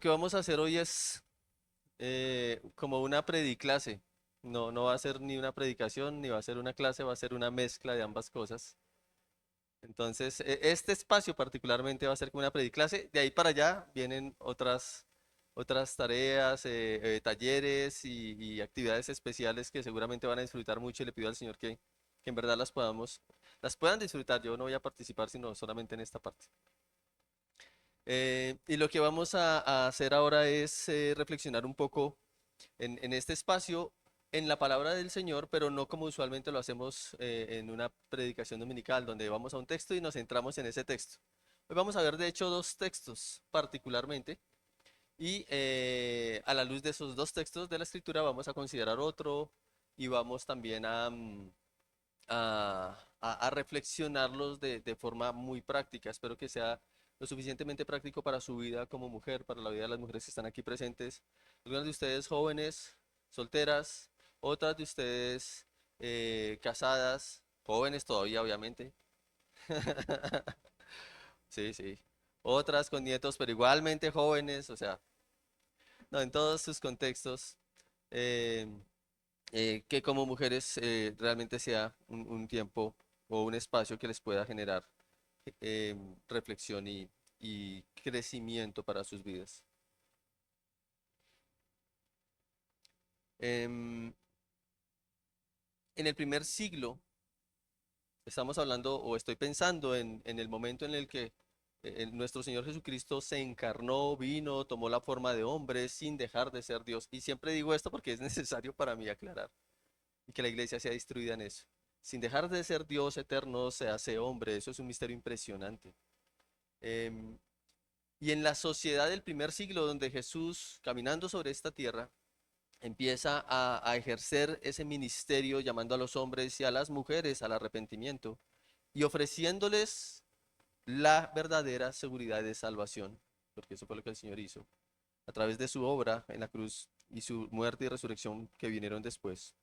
que vamos a hacer hoy es como una prediclase. No va a ser ni una predicación, ni va a ser una clase, va a ser una mezcla de ambas cosas. Entonces, este espacio particularmente va a ser como una prediclase. De ahí para allá vienen otras tareas, talleres y actividades especiales que seguramente van a disfrutar mucho y le pido al Señor que en verdad las puedan disfrutar. Yo no voy a participar sino solamente en esta parte. Y lo que vamos a hacer ahora es reflexionar un poco en este espacio, en la palabra del Señor, pero no como usualmente lo hacemos en una predicación dominical, donde vamos a un texto y nos centramos en ese texto. Hoy vamos a ver, de hecho, dos textos particularmente, y a la luz de esos dos textos de la Escritura vamos a considerar otro y vamos también a reflexionarlos de forma muy práctica. Espero que sea lo suficientemente práctico para su vida como mujer, para la vida de las mujeres que están aquí presentes. Algunas de ustedes jóvenes, solteras, otras de ustedes casadas, jóvenes todavía, obviamente. Sí, sí. Otras con nietos, pero igualmente jóvenes, o sea, no, en todos sus contextos. eh, que como mujeres realmente sea un tiempo o un espacio que les pueda generar reflexión y crecimiento para sus vidas. Em, en el primer siglo, estamos hablando o estoy pensando en el momento en el que nuestro Señor Jesucristo se encarnó, vino, tomó la forma de hombre sin dejar de ser Dios. Y siempre digo esto porque es necesario para mí aclarar y que la iglesia sea instruida en eso. Sin dejar de ser Dios eterno, se hace hombre. Eso es un misterio impresionante. Em, y en la sociedad del primer siglo, donde Jesús, caminando sobre esta tierra, empieza a ejercer ese ministerio llamando a los hombres y a las mujeres al arrepentimiento y ofreciéndoles la verdadera seguridad de salvación, porque eso fue lo que el Señor hizo, a través de su obra en la cruz y su muerte y resurrección que vinieron después.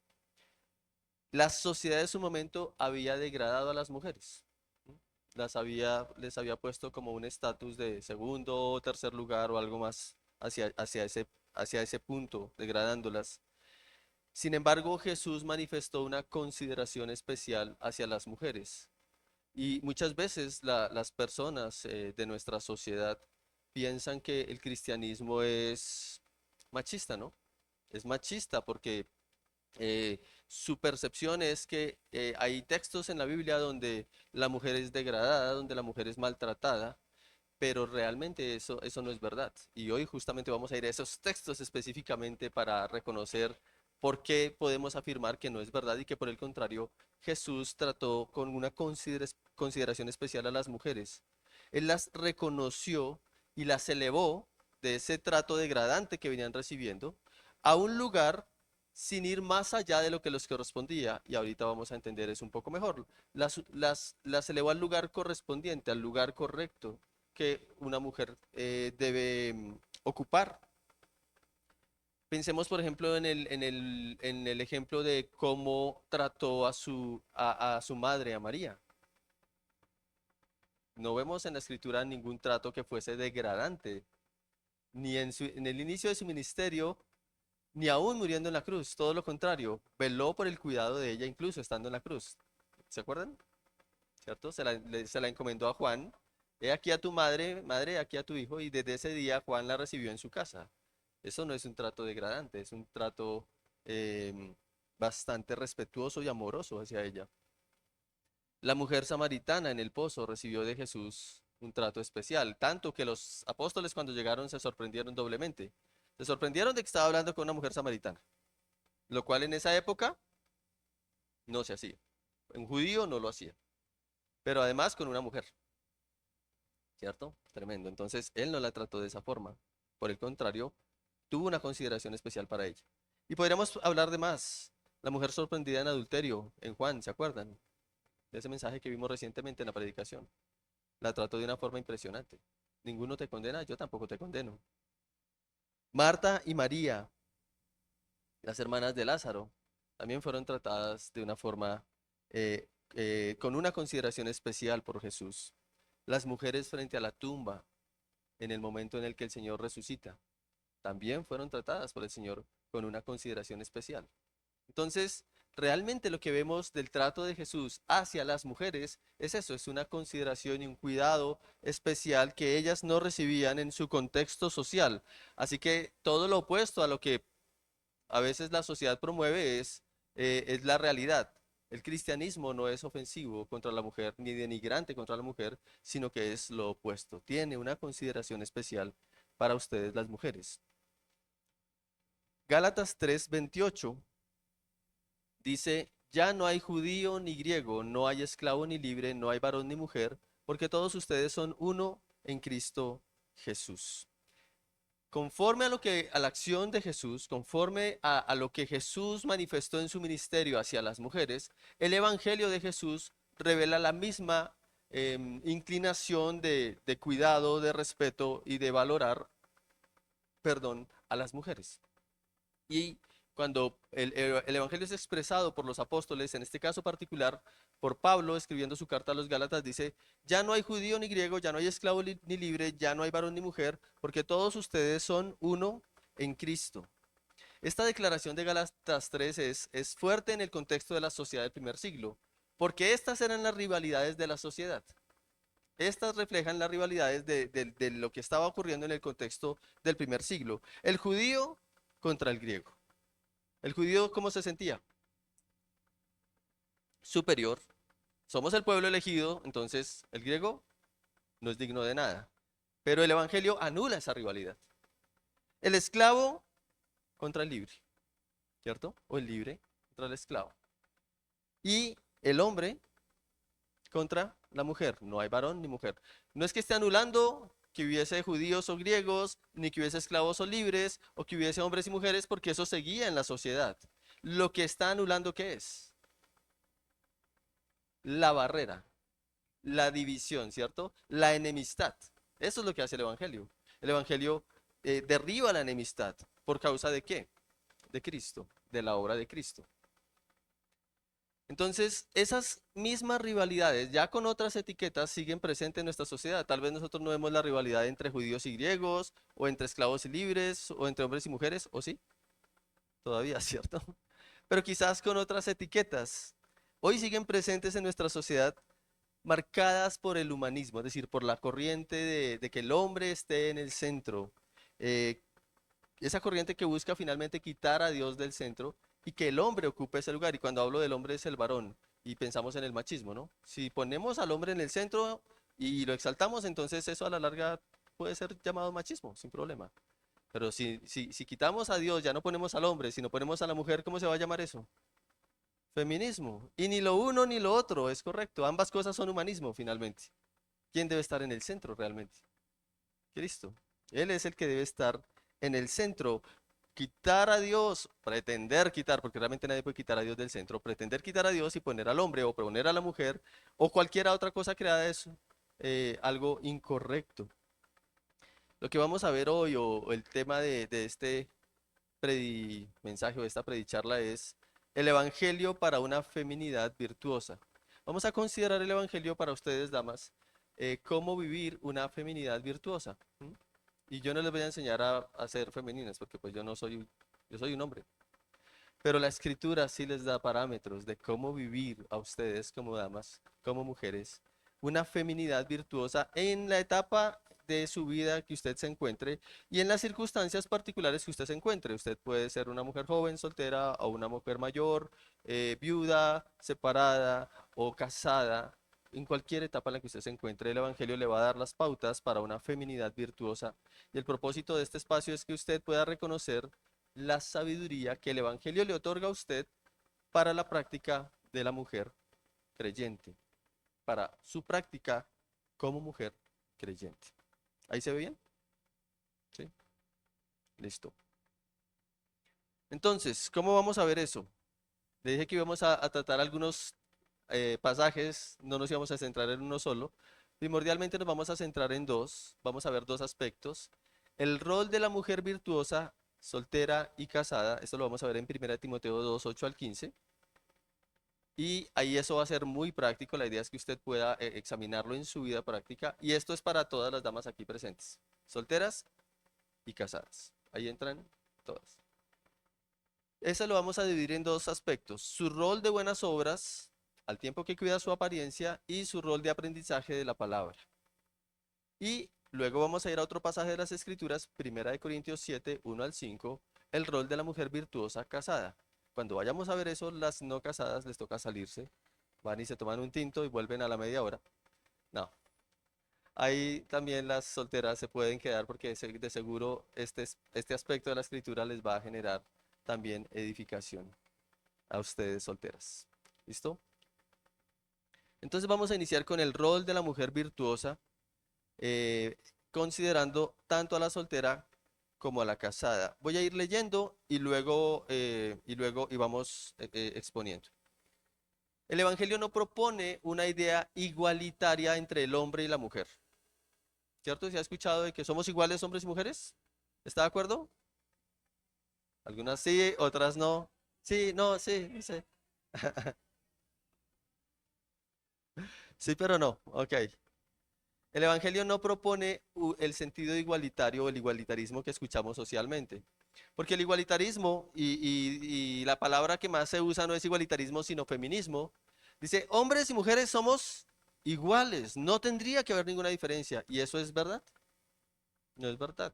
La sociedad de su momento había degradado a las mujeres. ¿No? Les había puesto como un estatus de segundo o tercer lugar o algo más hacia ese punto, degradándolas. Sin embargo, Jesús manifestó una consideración especial hacia las mujeres. Y muchas veces las personas de nuestra sociedad piensan que el cristianismo es machista, ¿no? Es machista porque su percepción es que hay textos en la Biblia donde la mujer es degradada, donde la mujer es maltratada, pero realmente eso no es verdad. Y hoy justamente vamos a ir a esos textos específicamente para reconocer por qué podemos afirmar que no es verdad y que por el contrario Jesús trató con una consideración especial a las mujeres. Él las reconoció y las elevó de ese trato degradante que venían recibiendo a un lugar sin ir más allá de lo que les correspondía. Y ahorita vamos a entender eso un poco mejor. Las elevó al lugar correspondiente, al lugar correcto que una mujer debe ocupar. Pensemos, por ejemplo, en el ejemplo de cómo trató a su madre, a María. No vemos en la escritura ningún trato que fuese degradante, ni en el inicio de su ministerio, ni aún muriendo en la cruz. Todo lo contrario, veló por el cuidado de ella, incluso estando en la cruz. ¿Se acuerdan? ¿Cierto? Se la encomendó a Juan. He aquí a tu madre, madre, he aquí a tu hijo, y desde ese día Juan la recibió en su casa. Eso no es un trato degradante, es un trato bastante respetuoso y amoroso hacia ella. La mujer samaritana en el pozo recibió de Jesús un trato especial, tanto que los apóstoles cuando llegaron se sorprendieron doblemente. Se sorprendieron de que estaba hablando con una mujer samaritana, lo cual en esa época no se hacía. Un judío no lo hacía, pero además con una mujer. ¿Cierto? Tremendo. Entonces, él no la trató de esa forma. Por el contrario, tuvo una consideración especial para ella. Y podríamos hablar de más. La mujer sorprendida en adulterio, en Juan, ¿se acuerdan? De ese mensaje que vimos recientemente en la predicación. La trató de una forma impresionante. Ninguno te condena, yo tampoco te condeno. Marta y María, las hermanas de Lázaro, también fueron tratadas de una forma, con una consideración especial por Jesús. Las mujeres frente a la tumba, en el momento en el que el Señor resucita. también fueron tratadas por el Señor con una consideración especial. Entonces, realmente lo que vemos del trato de Jesús hacia las mujeres es eso, es una consideración y un cuidado especial que ellas no recibían en su contexto social. Así que todo lo opuesto a lo que a veces la sociedad promueve es la realidad. El cristianismo no es ofensivo contra la mujer ni denigrante contra la mujer, sino que es lo opuesto. Tiene una consideración especial para ustedes las mujeres. Gálatas 3:28 dice, ya no hay judío ni griego, no hay esclavo ni libre, no hay varón ni mujer, porque todos ustedes son uno en Cristo Jesús. Conforme a a la acción de Jesús, conforme a lo que Jesús manifestó en su ministerio hacia las mujeres, el Evangelio de Jesús revela la misma inclinación de cuidado, de respeto y de valorar, perdón, a las mujeres. Y cuando el Evangelio es expresado por los apóstoles, en este caso particular, por Pablo escribiendo su carta a los Gálatas, dice, ya no hay judío ni griego, ya no hay esclavo ni libre, ya no hay varón ni mujer, porque todos ustedes son uno en Cristo. Esta declaración de Gálatas 3 es fuerte en el contexto de la sociedad del primer siglo, porque estas eran las rivalidades de la sociedad. Estas reflejan las rivalidades de lo que estaba ocurriendo en el contexto del primer siglo. El judío contra el griego. ¿El judío cómo se sentía? Superior. Somos el pueblo elegido, entonces el griego no es digno de nada. Pero el evangelio anula esa rivalidad. El esclavo contra el libre, ¿cierto? O el libre contra el esclavo. Y el hombre contra la mujer. No hay varón ni mujer. No es que esté anulando que hubiese judíos o griegos, ni que hubiese esclavos o libres, o que hubiese hombres y mujeres, porque eso seguía en la sociedad. Lo que está anulando, ¿qué es? La barrera, la división, ¿cierto? La enemistad. Eso es lo que hace el Evangelio. El Evangelio derriba la enemistad. ¿Por causa de qué? De Cristo, de la obra de Cristo. Entonces, esas mismas rivalidades, ya con otras etiquetas, siguen presentes en nuestra sociedad. Tal vez nosotros no vemos la rivalidad entre judíos y griegos, o entre esclavos y libres, o entre hombres y mujeres, ¿o sí? Todavía, ¿cierto? Pero quizás con otras etiquetas. Hoy siguen presentes en nuestra sociedad marcadas por el humanismo, es decir, por la corriente de que el hombre esté en el centro. eh, esa corriente que busca finalmente quitar a Dios del centro y que el hombre ocupe ese lugar. Y cuando hablo del hombre es el varón y pensamos en el machismo, ¿no? Si ponemos al hombre en el centro y lo exaltamos, entonces eso a la larga puede ser llamado machismo, sin problema. Pero si quitamos a Dios, ya no ponemos al hombre, sino ponemos a la mujer, ¿cómo se va a llamar eso? Feminismo. Y ni lo uno ni lo otro, es correcto. Ambas cosas son humanismo, finalmente. ¿Quién debe estar en el centro realmente? Cristo. Él es el que debe estar en el centro. Quitar a Dios, pretender quitar, porque realmente nadie puede quitar a Dios del centro, pretender quitar a Dios y poner al hombre o poner a la mujer o cualquier otra cosa creada es algo incorrecto. Lo que vamos a ver hoy o el tema de este mensaje o esta predicharla es el Evangelio para una feminidad virtuosa. Vamos a considerar el Evangelio para ustedes, damas, cómo vivir una feminidad virtuosa. ¿M? Y yo no les voy a enseñar a ser femeninas, porque pues yo no soy, yo soy un hombre. Pero la escritura sí les da parámetros de cómo vivir a ustedes como damas, como mujeres, una feminidad virtuosa en la etapa de su vida que usted se encuentre y en las circunstancias particulares que usted se encuentre. Usted puede ser una mujer joven, soltera, o una mujer mayor, viuda, separada o casada. En cualquier etapa en la que usted se encuentre, el Evangelio le va a dar las pautas para una feminidad virtuosa. Y el propósito de este espacio es que usted pueda reconocer la sabiduría que el Evangelio le otorga a usted para la práctica de la mujer creyente, para su práctica como mujer creyente. ¿Ahí se ve bien? ¿Sí? Listo. Entonces, ¿cómo vamos a ver eso? Le dije que íbamos a tratar algunos pasajes, no nos íbamos a centrar en uno solo. Primordialmente nos vamos a centrar en dos, vamos a ver dos aspectos. El rol de la mujer virtuosa, soltera y casada, esto lo vamos a ver en 1 Timoteo 2, 8 al 15. Y ahí eso va a ser muy práctico, la idea es que usted pueda examinarlo en su vida práctica. Y esto es para todas las damas aquí presentes, solteras y casadas. Ahí entran todas. Eso lo vamos a dividir en dos aspectos. Su rol de buenas obras, al tiempo que cuida su apariencia, y su rol de aprendizaje de la palabra. Y luego vamos a ir a otro pasaje de las Escrituras, 1 Corintios 7, 1 al 5, el rol de la mujer virtuosa casada. Cuando vayamos a ver eso, las no casadas les toca salirse, van y se toman un tinto y vuelven a la media hora. No, ahí también las solteras se pueden quedar porque de seguro este aspecto de la escritura les va a generar también edificación a ustedes solteras. ¿Listo? Entonces vamos a iniciar con el rol de la mujer virtuosa, eh, considerando tanto a la soltera como a la casada. Voy a ir leyendo y vamos exponiendo. El Evangelio no propone una idea igualitaria entre el hombre y la mujer. ¿Cierto? ¿Se ha escuchado de que somos iguales hombres y mujeres? ¿Está de acuerdo? Algunas sí, otras no. Sí, no, sí, no sé. Sí, pero no. Ok. El Evangelio no propone el sentido igualitario o el igualitarismo que escuchamos socialmente. Porque el igualitarismo y la palabra que más se usa no es igualitarismo, sino feminismo. Dice, hombres y mujeres somos iguales, no tendría que haber ninguna diferencia. ¿Y eso es verdad? No es verdad,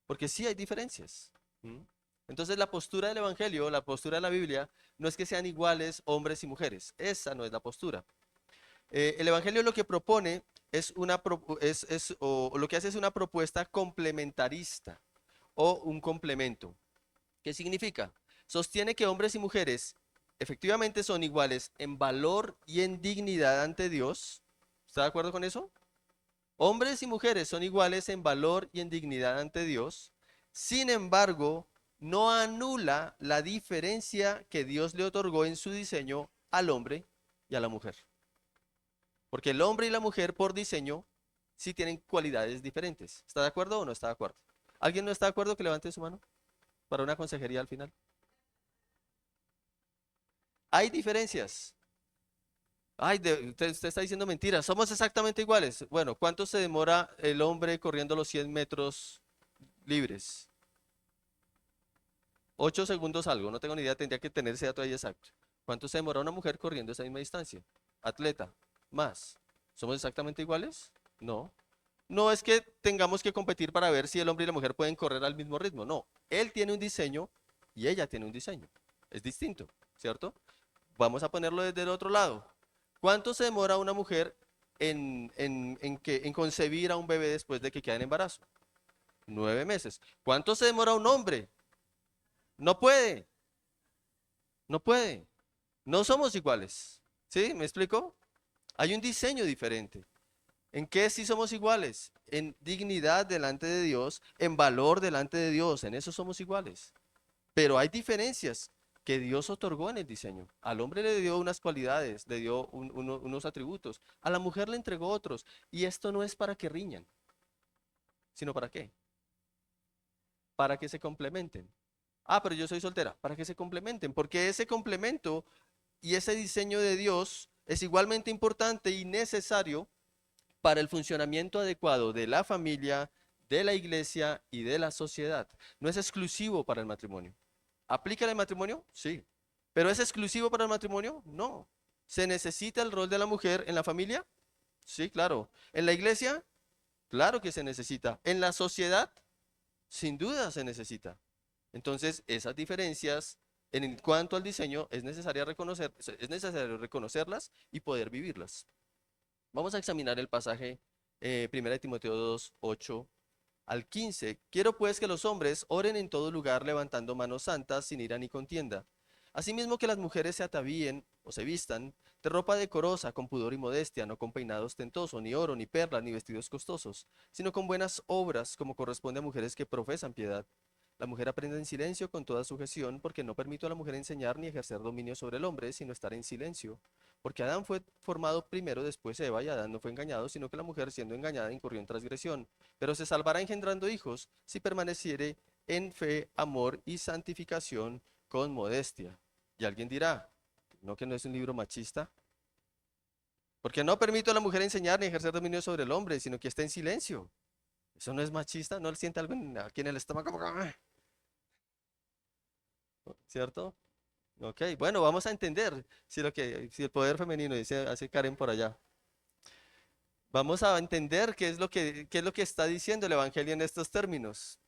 porque sí hay diferencias. ¿Mm? Entonces la postura del Evangelio, la postura de la Biblia, no es que sean iguales hombres y mujeres. Esa no es la postura. El Evangelio lo que propone o lo que hace es una propuesta complementarista o un complemento. ¿Qué significa? Sostiene que hombres y mujeres efectivamente son iguales en valor y en dignidad ante Dios. ¿Está de acuerdo con eso? Hombres y mujeres son iguales en valor y en dignidad ante Dios. Sin embargo, no anula la diferencia que Dios le otorgó en su diseño al hombre y a la mujer. Porque el hombre y la mujer por diseño sí tienen cualidades diferentes. ¿Está de acuerdo o no está de acuerdo? ¿Alguien no está de acuerdo que levante su mano para una consejería al final? Hay diferencias. Ay, usted está diciendo mentiras. Somos exactamente iguales. Bueno, ¿cuánto se demora el hombre corriendo los 100 metros libres? 8 segundos algo. No tengo ni idea, tendría que tener ese dato ahí exacto. ¿Cuánto se demora una mujer corriendo esa misma distancia? Atleta, más. ¿Somos exactamente iguales? No. No es que tengamos que competir para ver si el hombre y la mujer pueden correr al mismo ritmo. No. Él tiene un diseño y ella tiene un diseño. Es distinto, ¿cierto? Vamos a ponerlo desde el otro lado. ¿Cuánto se demora una mujer en concebir a un bebé después de que queda en embarazo? 9 meses. ¿Cuánto se demora un hombre? No puede, no puede. No somos iguales. ¿Sí? ¿Me explico? Hay un diseño diferente. ¿En qué sí somos iguales? En dignidad delante de Dios, en valor delante de Dios. En eso somos iguales. Pero hay diferencias que Dios otorgó en el diseño. Al hombre le dio unas cualidades, le dio unos atributos. A la mujer le entregó otros. Y esto no es para que riñan, sino para qué. Para que se complementen. Ah, pero yo soy soltera. Para que se complementen. Porque ese complemento y ese diseño de Dios es igualmente importante y necesario para el funcionamiento adecuado de la familia, de la iglesia y de la sociedad. No es exclusivo para el matrimonio. ¿Aplica en el matrimonio? Sí. ¿Pero es exclusivo para el matrimonio? No. ¿Se necesita el rol de la mujer en la familia? Sí, claro. ¿En la iglesia? Claro que se necesita. ¿En la sociedad? Sin duda se necesita. Entonces, esas diferencias en cuanto al diseño es necesario reconocerlas y poder vivirlas. Vamos a examinar el pasaje 1 Timoteo 2, 8 al 15. Quiero pues que los hombres oren en todo lugar levantando manos santas sin ira ni contienda. Asimismo que las mujeres se atavíen o se vistan de ropa decorosa, con pudor y modestia, no con peinado ostentoso, ni oro, ni perlas, ni vestidos costosos, sino con buenas obras, como corresponde a mujeres que profesan piedad. La mujer aprende en silencio con toda sujeción, porque no permito a la mujer enseñar ni ejercer dominio sobre el hombre, sino estar en silencio. Porque Adán fue formado primero, después Eva, y Adán no fue engañado, sino que la mujer, siendo engañada, incurrió en transgresión. Pero se salvará engendrando hijos, si permaneciere en fe, amor y santificación con modestia. Y alguien dirá, ¿no que no es un libro machista? Porque no permito a la mujer enseñar ni ejercer dominio sobre el hombre, sino que está en silencio. ¿Eso no es machista? ¿No le siente algo aquí en el estómago? ¿Cierto? Ok, bueno, vamos a entender si el poder femenino dice, hace Karen por allá. Vamos a entender qué es lo que está diciendo el Evangelio en estos términos.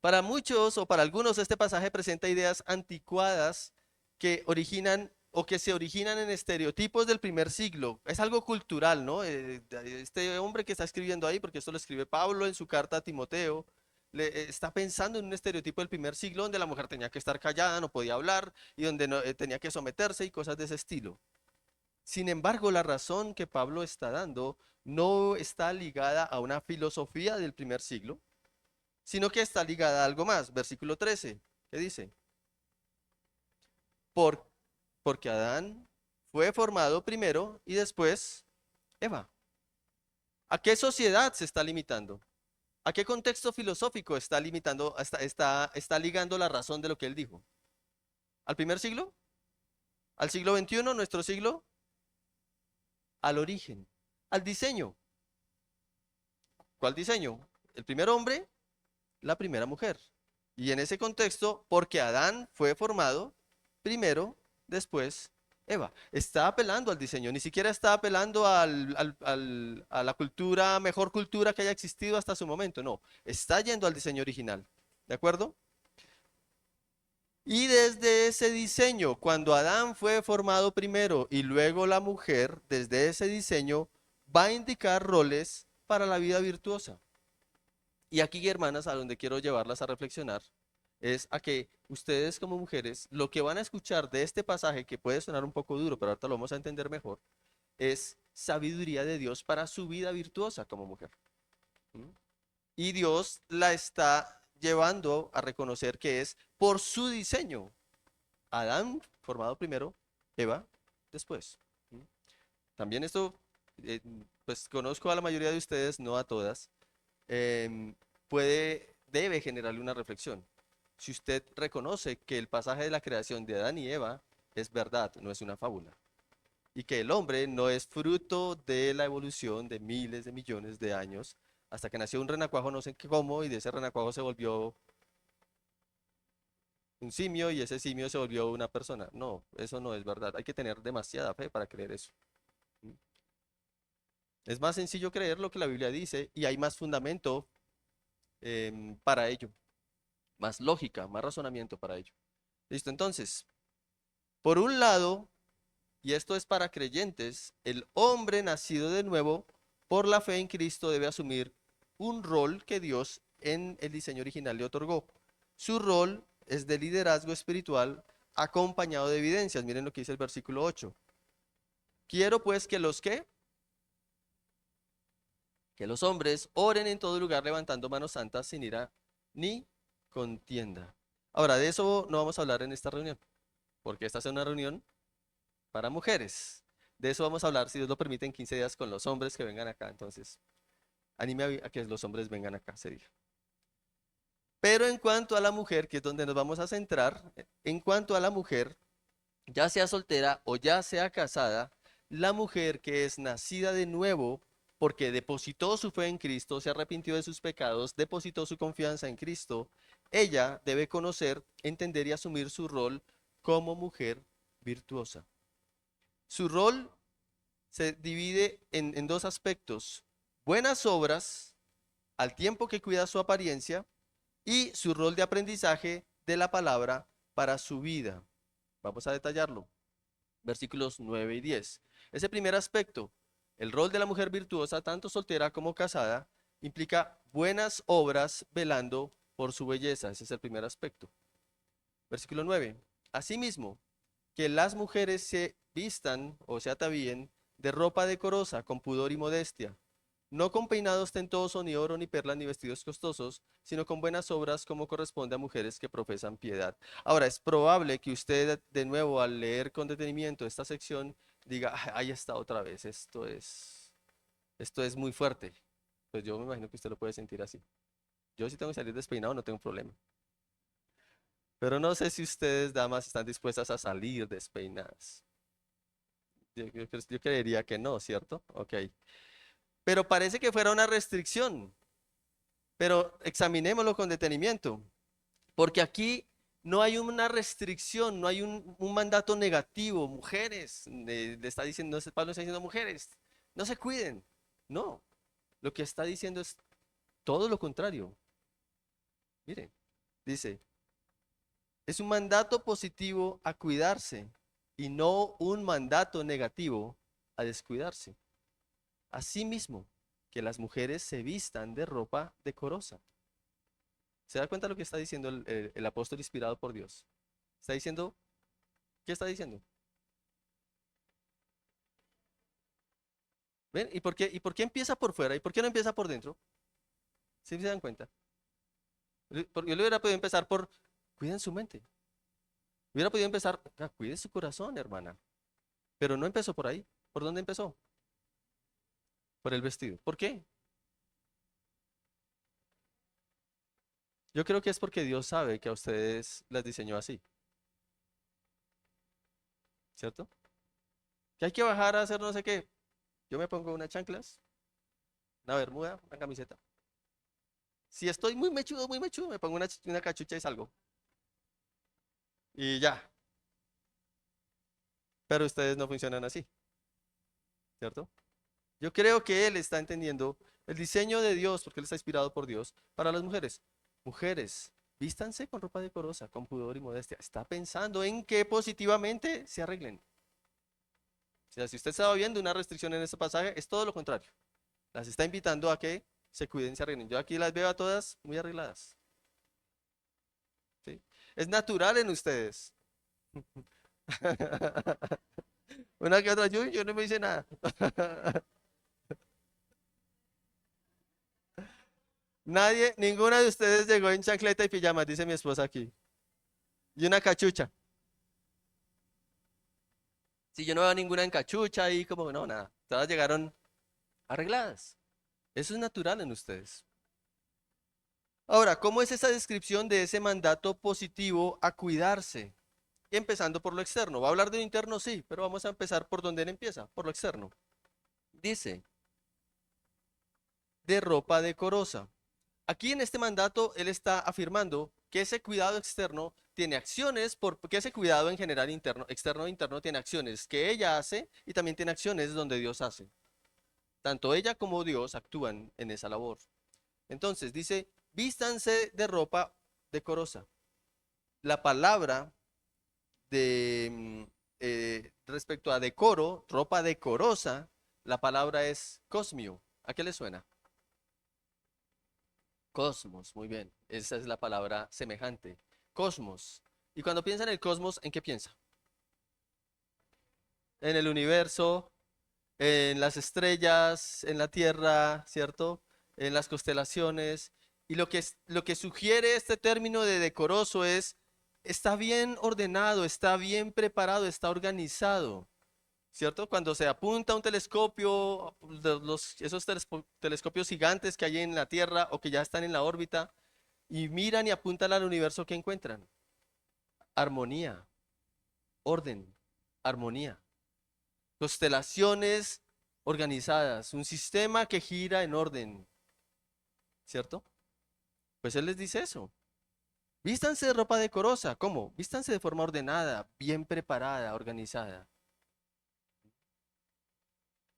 Para muchos o para algunos este pasaje presenta ideas anticuadas que originan o que se originan en estereotipos del primer siglo. Es algo cultural, ¿no? Este hombre que está escribiendo ahí, porque esto lo escribe Pablo en su carta a Timoteo, está pensando en un estereotipo del primer siglo donde la mujer tenía que estar callada, no podía hablar y donde tenía que someterse y cosas de ese estilo. Sin embargo, la razón que Pablo está dando no está ligada a una filosofía del primer siglo, sino que está ligada a algo más. Versículo 13, ¿qué dice? Por, porque Adán fue formado primero y después Eva. ¿A qué sociedad se está limitando? ¿A qué contexto filosófico está limitando, está ligando la razón de lo que él dijo? ¿Al primer siglo? ¿Al siglo XXI, nuestro siglo? Al origen, al diseño. ¿Cuál diseño? El primer hombre, la primera mujer. Y en ese contexto, porque Adán fue formado primero, después Eva. Está apelando al diseño, ni siquiera está apelando a la cultura, mejor cultura que haya existido hasta su momento, no, está yendo al diseño original, ¿de acuerdo? Y desde ese diseño, cuando Adán fue formado primero y luego la mujer, desde ese diseño va a indicar roles para la vida virtuosa. Y aquí, hermanas, a donde quiero llevarlas a reflexionar, es a que ustedes como mujeres, lo que van a escuchar de este pasaje, que puede sonar un poco duro, pero ahorita lo vamos a entender mejor, es sabiduría de Dios para su vida virtuosa como mujer. ¿Mm? Y Dios la está llevando a reconocer que es por su diseño. Adán formado primero, Eva después. ¿Mm? También esto, eh, pues conozco a la mayoría de ustedes, no a todas, em, debe generarle una reflexión. Si usted reconoce que el pasaje de la creación de Adán y Eva es verdad, no es una fábula, y que el hombre no es fruto de la evolución de miles de millones de años, hasta que nació un renacuajo no sé qué cómo, y de ese renacuajo se volvió un simio, y ese simio se volvió una persona. No, eso no es verdad. Hay que tener demasiada fe para creer eso. Es más sencillo creer lo que la Biblia dice y hay más fundamento para ello. Más lógica, más razonamiento para ello. Listo, entonces, por un lado, y esto es para creyentes, el hombre nacido de nuevo por la fe en Cristo debe asumir un rol que Dios en el diseño original le otorgó. Su rol es de liderazgo espiritual acompañado de evidencias. Miren lo que dice el versículo 8. Quiero pues que los hombres oren en todo lugar levantando manos santas sin ira ni contienda. Ahora, de eso no vamos a hablar en esta reunión, porque esta es una reunión para mujeres. De eso vamos a hablar, si Dios lo permite, en 15 días con los hombres que vengan acá. Entonces, anime a que los hombres vengan acá ese día. Pero en cuanto a la mujer, que es donde nos vamos a centrar, en cuanto a la mujer, ya sea soltera o ya sea casada, la mujer que es nacida de nuevo porque depositó su fe en Cristo, se arrepintió de sus pecados, depositó su confianza en Cristo, ella debe conocer, entender y asumir su rol como mujer virtuosa. Su rol se divide en dos aspectos: buenas obras al tiempo que cuida su apariencia y su rol de aprendizaje de la palabra para su vida. Vamos a detallarlo. Versículos 9 y 10. Ese primer aspecto, el rol de la mujer virtuosa, tanto soltera como casada, implica buenas obras velando por su belleza. Ese es el primer aspecto. Versículo 9. Asimismo, que las mujeres se vistan o se atavíen de ropa decorosa, con pudor y modestia, no con peinados ostentoso, ni oro, ni perlas, ni vestidos costosos, sino con buenas obras como corresponde a mujeres que profesan piedad. Ahora, es probable que usted de nuevo al leer con detenimiento esta sección diga: "Ah, ahí está otra vez, esto es muy fuerte". Pues yo me imagino que usted lo puede sentir así. Yo si tengo que salir despeinado no tengo problema. Pero no sé si ustedes, damas, están dispuestas a salir despeinadas. Yo creería que no, ¿cierto? Ok. pero parece que fuera una restricción. Pero examinémoslo con detenimiento, porque aquí no hay una restricción, no hay un mandato negativo. Mujeres, le está diciendo, Pablo está diciendo, mujeres, no se cuiden. No, lo que está diciendo es todo lo contrario. Miren, dice, es un mandato positivo a cuidarse y no un mandato negativo a descuidarse. Asimismo, que las mujeres se vistan de ropa decorosa. ¿Se da cuenta lo que está diciendo el apóstol inspirado por Dios? Está diciendo, ¿qué está diciendo? ¿Ven? ¿Y por qué empieza por fuera? ¿Y por qué no empieza por dentro? ¿Sí se dan cuenta? Porque yo le hubiera podido empezar por, cuiden su mente. Hubiera podido empezar, cuide su corazón, hermana. Pero no empezó por ahí. ¿Por dónde empezó? Por el vestido. ¿Por qué? Yo creo que es porque Dios sabe que a ustedes las diseñó así, ¿cierto? Que hay que bajar a hacer no sé qué. Yo me pongo unas chanclas, una bermuda, una camiseta. Si estoy muy mechudo, me pongo una cachucha y salgo. Y ya. Pero ustedes no funcionan así, ¿cierto? Yo creo que él está entendiendo el diseño de Dios, porque él está inspirado por Dios, para las mujeres. Mujeres, vístanse con ropa decorosa, con pudor y modestia. Está pensando en que positivamente se arreglen. O sea, si usted estaba viendo una restricción en este pasaje, es todo lo contrario. Las está invitando a que se cuiden y se arreglen. Yo aquí las veo a todas muy arregladas. ¿Sí? Es natural en ustedes. Una que otra, yo no me hice nada. Nadie, ninguna de ustedes llegó en chancleta y pijama, dice mi esposa aquí. Y una cachucha. Si yo no veo ninguna en cachucha y como, no, nada. Todas llegaron arregladas. Eso es natural en ustedes. Ahora, ¿cómo es esa descripción de ese mandato positivo a cuidarse? Empezando por lo externo. ¿Va a hablar de lo interno? Sí, pero vamos a empezar por donde él empieza, por lo externo. Dice, de ropa decorosa. Aquí en este mandato él está afirmando que ese cuidado externo tiene acciones, porque ese cuidado en general interno, externo e interno tiene acciones que ella hace y también tiene acciones donde Dios hace. Tanto ella como Dios actúan en esa labor. Entonces dice, vístanse de ropa decorosa. La palabra de respecto a decoro, ropa decorosa, la palabra es cosmio. ¿A qué le suena? Cosmos, muy bien. Esa es la palabra semejante. Cosmos. Y cuando piensa en el cosmos, ¿en qué piensa? En el universo, en las estrellas, en la Tierra, ¿cierto? En las constelaciones. Y lo que sugiere este término de decoroso es, está bien ordenado, está bien preparado, está organizado. ¿Cierto? Cuando se apunta un telescopio, esos telescopios gigantes que hay en la Tierra o que ya están en la órbita, y miran y apuntan al universo que encuentran. Armonía, orden, armonía. Constelaciones organizadas, un sistema que gira en orden, ¿cierto? Pues él les dice eso. Vístanse de ropa decorosa. ¿Cómo? Vístanse de forma ordenada, bien preparada, organizada.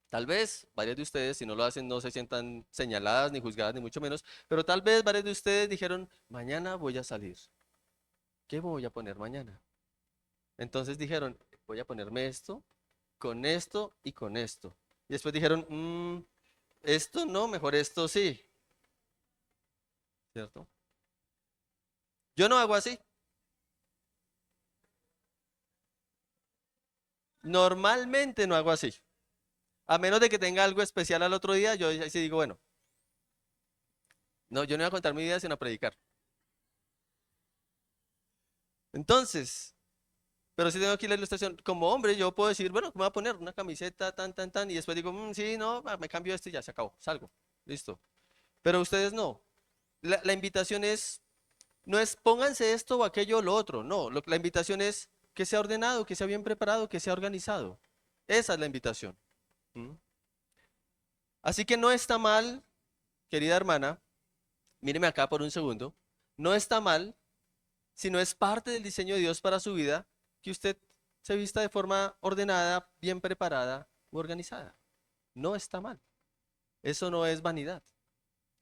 Tal vez varios de ustedes, si no lo hacen, no se sientan señaladas ni juzgadas, ni mucho menos, pero tal vez varios de ustedes dijeron, mañana voy a salir. ¿Qué voy a poner mañana? Entonces dijeron, voy a ponerme esto, con esto y con esto. Y después dijeron, esto no, mejor esto sí, ¿cierto? Yo no hago así. Normalmente no hago así. A menos de que tenga algo especial al otro día, yo ahí sí digo, bueno, no, yo no voy a contar mi vida, sino a predicar. Entonces, pero si tengo aquí la ilustración, como hombre, yo puedo decir, bueno, me voy a poner una camiseta tan, tan, tan, y después digo, sí, no, me cambio esto y ya se acabó, salgo, listo. Pero ustedes no. La invitación es, no es pónganse esto o aquello o lo otro, no. La invitación es que sea ordenado, que sea bien preparado, que sea organizado. Esa es la invitación. ¿Mm? Así que no está mal, querida hermana, míreme acá por un segundo, no está mal, si no es parte del diseño de Dios para su vida, que usted se vista de forma ordenada, bien preparada u organizada. No está mal. Eso no es vanidad.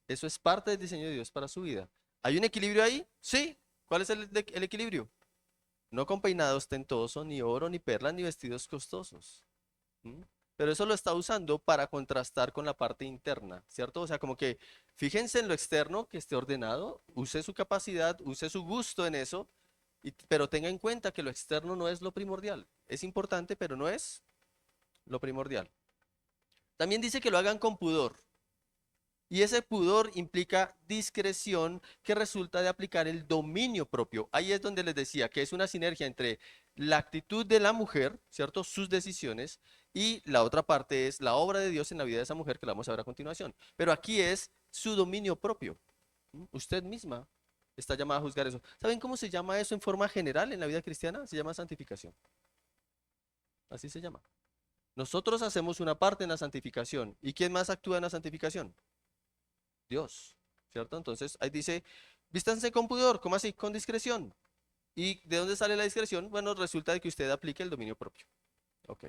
Eso es parte del diseño de Dios para su vida. ¿Hay un equilibrio ahí? Sí. ¿Cuál es el equilibrio? No con peinado ostentoso, ni oro, ni perlas, ni vestidos costosos. ¿Mm? Pero eso lo está usando para contrastar con la parte interna, ¿cierto? O sea, como que fíjense en lo externo, que esté ordenado, use su capacidad, use su gusto en eso, pero tenga en cuenta que lo externo no es lo primordial. Es importante, pero no es lo primordial. También dice que lo hagan con pudor. Y ese pudor implica discreción que resulta de aplicar el dominio propio. Ahí es donde les decía que es una sinergia entre la actitud de la mujer, ¿cierto? Sus decisiones, y la otra parte es la obra de Dios en la vida de esa mujer que la vamos a ver a continuación. Pero aquí es su dominio propio. Usted misma está llamada a juzgar eso. ¿Saben cómo se llama eso en forma general en la vida cristiana? Se llama santificación. Así se llama. Nosotros hacemos una parte en la santificación. ¿Y quién más actúa en la santificación? Dios, ¿cierto? Entonces ahí dice, vístanse con pudor, ¿cómo así? Con discreción. ¿Y de dónde sale la discreción? Bueno, resulta de que usted aplique el dominio propio. Ok.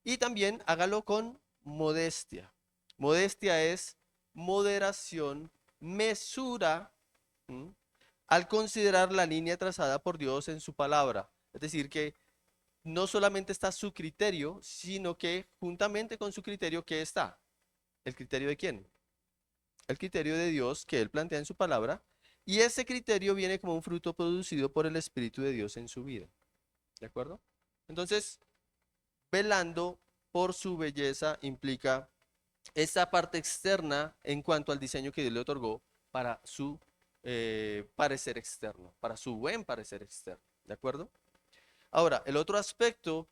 Y también hágalo con modestia. Modestia es moderación, mesura, ¿m? Al considerar la línea trazada por Dios en su palabra. Es decir, que no solamente está su criterio, sino que juntamente con su criterio, ¿qué está? ¿El criterio de quién? El criterio de Dios que Él plantea en su palabra, y ese criterio viene como un fruto producido por el Espíritu de Dios en su vida. ¿De acuerdo? Entonces, velando por su belleza implica esa parte externa en cuanto al diseño que Dios le otorgó para su parecer externo, para su buen parecer externo. ¿De acuerdo? Ahora, el otro aspecto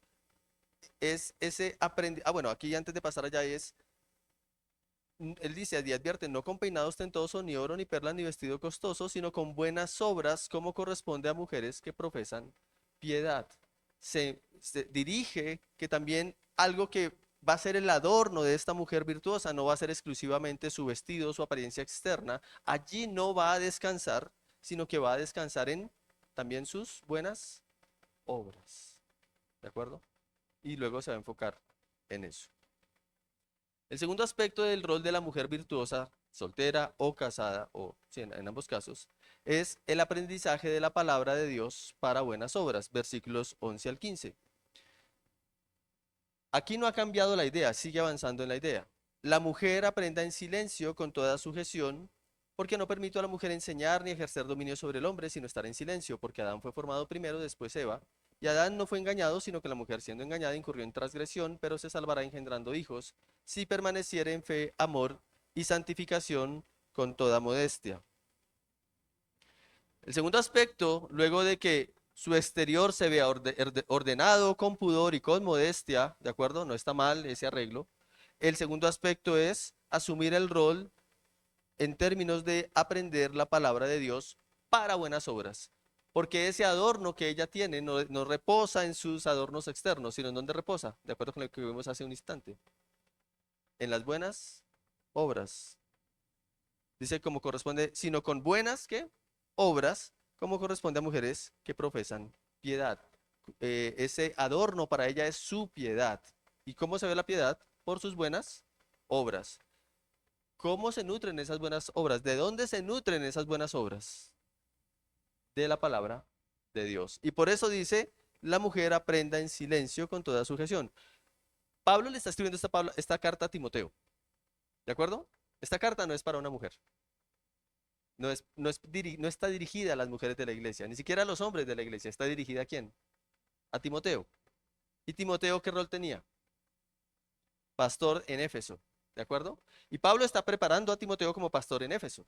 es ese aprender. Ah, bueno, aquí antes de pasar allá es él dice y advierte, no con peinado ostentoso, ni oro, ni perlas, ni vestido costoso, sino con buenas obras, como corresponde a mujeres que profesan piedad. Se dirige que también algo que va a ser el adorno de esta mujer virtuosa no va a ser exclusivamente su vestido, su apariencia externa. Allí no va a descansar, sino que va a descansar en también sus buenas obras. ¿De acuerdo? Y luego se va a enfocar en eso. El segundo aspecto del rol de la mujer virtuosa, soltera o casada, o sí, en ambos casos, es el aprendizaje de la palabra de Dios para buenas obras, versículos 11 al 15. Aquí no ha cambiado la idea, sigue avanzando en la idea. La mujer aprenda en silencio con toda sujeción, porque no permito a la mujer enseñar ni ejercer dominio sobre el hombre, sino estar en silencio, porque Adán fue formado primero, después Eva. Y Adán no fue engañado, sino que la mujer siendo engañada incurrió en transgresión, pero se salvará engendrando hijos, si permaneciere en fe, amor y santificación con toda modestia. El segundo aspecto, luego de que su exterior se vea ordenado, con pudor y con modestia, ¿de acuerdo? No está mal ese arreglo. El segundo aspecto es asumir el rol en términos de aprender la palabra de Dios para buenas obras. Porque ese adorno que ella tiene no reposa en sus adornos externos, sino en donde reposa, de acuerdo con lo que vimos hace un instante. En las buenas obras. Dice como corresponde, sino con buenas, ¿qué? Obras, como corresponde a mujeres que profesan piedad. Ese adorno para ella es su piedad. ¿Y cómo se ve la piedad? Por sus buenas obras. ¿Cómo se nutren esas buenas obras? ¿De dónde se nutren esas buenas obras? De la palabra de Dios. Y por eso dice, la mujer aprenda en silencio con toda sujeción. Pablo le está escribiendo esta carta a Timoteo. ¿De acuerdo? Esta carta no es para una mujer. No está dirigida a las mujeres de la iglesia, ni siquiera a los hombres de la iglesia. ¿Está dirigida a quién? A Timoteo. ¿Y Timoteo qué rol tenía? Pastor en Éfeso. ¿De acuerdo? Y Pablo está preparando a Timoteo como pastor en Éfeso.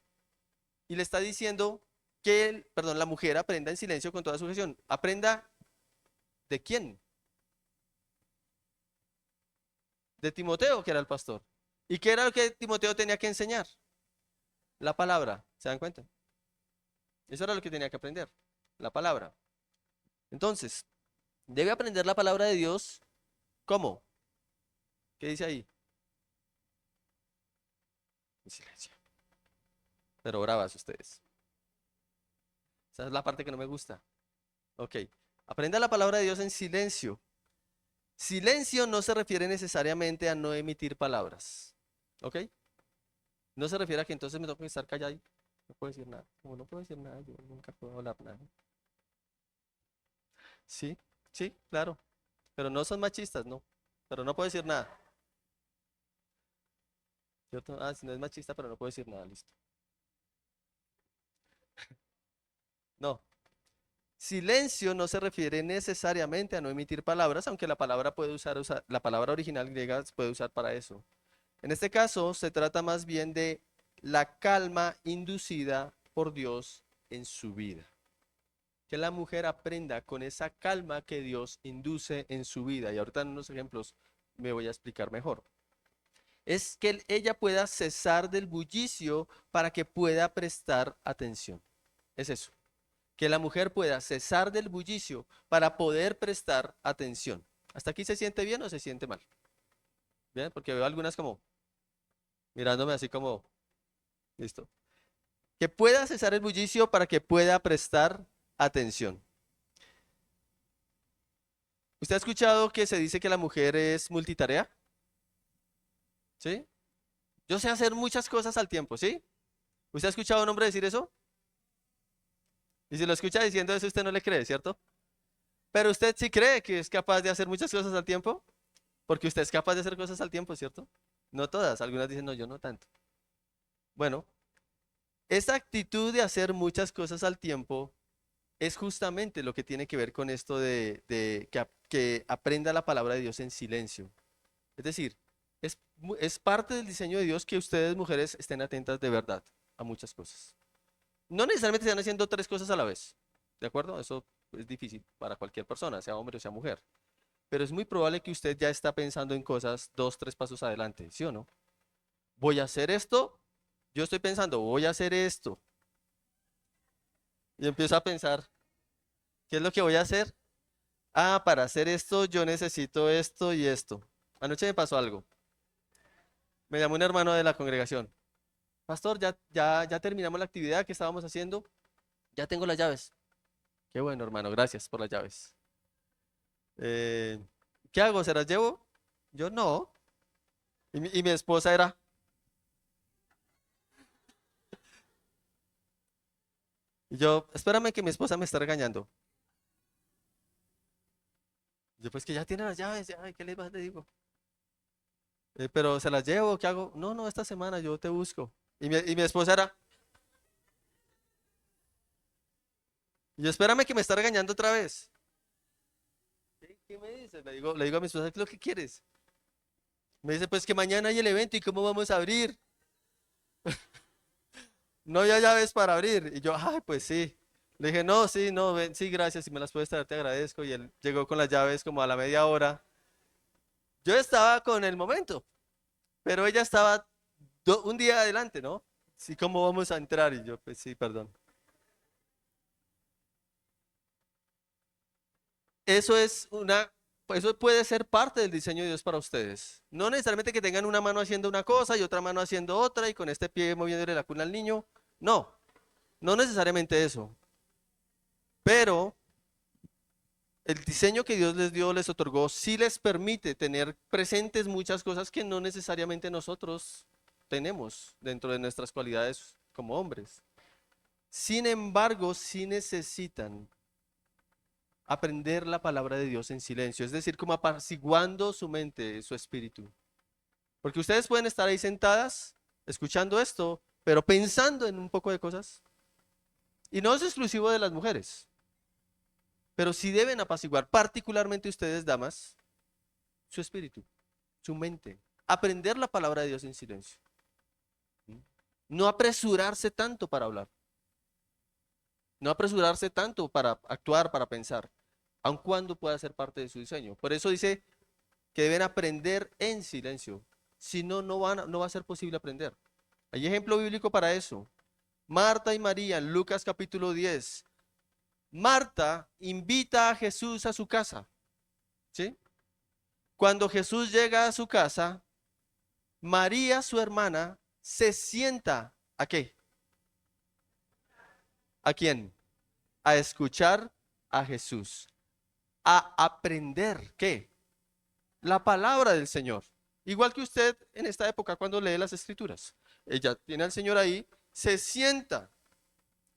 Y le está diciendo que, la mujer aprenda en silencio con toda sujeción. ¿Aprenda de quién? De Timoteo, que era el pastor. ¿Y qué era lo que Timoteo tenía que enseñar? La palabra. ¿Se dan cuenta? Eso era lo que tenía que aprender. La palabra. Entonces, debe aprender la palabra de Dios. ¿Cómo? ¿Qué dice ahí? En silencio. Pero bravas ustedes. Esa es la parte que no me gusta. Ok. Aprenda la palabra de Dios en silencio. Silencio no se refiere necesariamente a no emitir palabras. ¿Ok? No se refiere a que entonces me tengo que estar callado. No puedo decir nada. Como no puedo decir nada, yo nunca puedo hablar nada. Sí, sí, claro. Pero no son machistas, no. Pero no puedo decir nada. ¿Cierto? Ah, si no es machista, pero no puedo decir nada, listo. No. Silencio no se refiere necesariamente a no emitir palabras, aunque la palabra la palabra original griega se puede usar para eso. En este caso, se trata más bien de la calma inducida por Dios en su vida. Que la mujer aprenda con esa calma que Dios induce en su vida. Y ahorita en unos ejemplos me voy a explicar mejor. Es que ella pueda cesar del bullicio para que pueda prestar atención. Es eso. Que la mujer pueda cesar del bullicio para poder prestar atención. ¿Hasta aquí se siente bien o se siente mal? Bien, porque veo algunas como mirándome así como, listo. Que pueda cesar el bullicio para que pueda prestar atención. ¿Usted ha escuchado que se dice que la mujer es multitarea? ¿Sí? Yo sé hacer muchas cosas al tiempo, ¿sí? ¿Usted ha escuchado a un hombre decir eso? Y si lo escucha diciendo eso, usted no le cree, ¿cierto? Pero usted sí cree que es capaz de hacer muchas cosas al tiempo, porque usted es capaz de hacer cosas al tiempo, ¿cierto? No todas, algunas dicen, no, yo no tanto. Bueno, esa actitud de hacer muchas cosas al tiempo es justamente lo que tiene que ver con esto de que aprenda la palabra de Dios en silencio. Es decir, es parte del diseño de Dios que ustedes, mujeres, estén atentas de verdad a muchas cosas. No necesariamente están haciendo tres cosas a la vez, ¿de acuerdo? Eso es difícil para cualquier persona, sea hombre o sea mujer. Pero es muy probable que usted ya está pensando en cosas dos, tres pasos adelante, ¿sí o no? Voy a hacer esto, yo estoy pensando, voy a hacer esto. Y empiezo a pensar, ¿qué es lo que voy a hacer? Ah, para hacer esto yo necesito esto y esto. Anoche me pasó algo. Me llamó un hermano de la congregación. Pastor, ya terminamos la actividad que estábamos haciendo. Ya tengo las llaves. Qué bueno, hermano, gracias por las llaves. Eh, ¿Qué hago? ¿Se las llevo? Yo no. Y mi esposa era. Y yo, espérame que mi esposa me está regañando. Yo, pues que ya tiene las llaves, ya, ¿qué le más le digo? Pero ¿se las llevo? ¿Qué hago? No, no, esta semana yo te busco. Y mi esposa era. Y yo, espérame que me está regañando otra vez. ¿Qué me dices? Le digo a mi esposa, ¿qué es lo que quieres? Me dice, pues que mañana hay el evento y cómo vamos a abrir. No había llaves para abrir. Y yo, ay, pues sí. Le dije, no, sí, no, ven, sí, gracias, si me las puedes traer, te agradezco. Y él llegó con las llaves como a la media hora. Yo estaba con el momento, pero ella estaba un día adelante, ¿no? Sí, ¿cómo vamos a entrar? Y yo, pues sí, perdón. Eso es una, eso puede ser parte del diseño de Dios para ustedes. No necesariamente que tengan una mano haciendo una cosa y otra mano haciendo otra y con este pie moviéndole la cuna al niño. No, no necesariamente eso. Pero el diseño que Dios les dio, les otorgó, sí les permite tener presentes muchas cosas que no necesariamente nosotros tenemos dentro de nuestras cualidades como hombres. Sin embargo, sí necesitan aprender la palabra de Dios en silencio, es decir, como apaciguando su mente, su espíritu. Porque ustedes pueden estar ahí sentadas, escuchando esto, pero pensando en un poco de cosas. Y no es exclusivo de las mujeres, pero sí deben apaciguar, particularmente ustedes, damas, su espíritu, su mente. Aprender la palabra de Dios en silencio. No apresurarse tanto para hablar. No apresurarse tanto para actuar, para pensar, aun cuando pueda ser parte de su diseño. Por eso dice que deben aprender en silencio. Si no, no va a ser posible aprender. Hay ejemplo bíblico para eso. Marta y María en Lucas capítulo 10. Marta invita a Jesús a su casa. ¿Sí? Cuando Jesús llega a su casa, María, su hermana, se sienta, ¿a qué? ¿A quién? A escuchar a Jesús, a aprender, ¿qué? La palabra del Señor. Igual que usted en esta época cuando lee las escrituras. Ella tiene al Señor ahí, se sienta.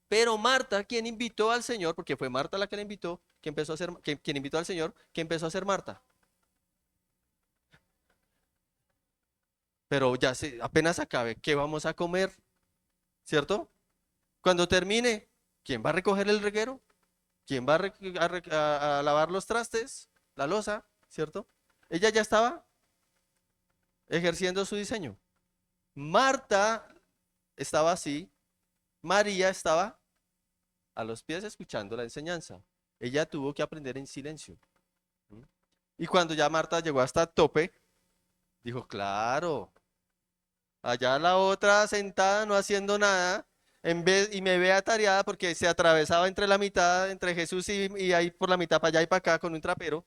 Pero Marta, quien invitó al Señor, porque fue Marta la que la invitó, que empezó a hacer, quien invitó al Señor, que empezó a hacer Marta. Pero ya se, apenas acabe, ¿qué vamos a comer? ¿Cierto? Cuando termine, ¿quién va a recoger el reguero? ¿Quién va a lavar los trastes? La loza, ¿cierto? Ella ya estaba ejerciendo su diseño. Marta estaba así, María estaba a los pies escuchando la enseñanza. Ella tuvo que aprender en silencio. ¿Mm? Y cuando ya Marta llegó hasta el tope, dijo, claro, allá la otra sentada no haciendo nada, y me ve atareada porque se atravesaba entre la mitad, entre Jesús y ahí por la mitad para allá y para acá con un trapero,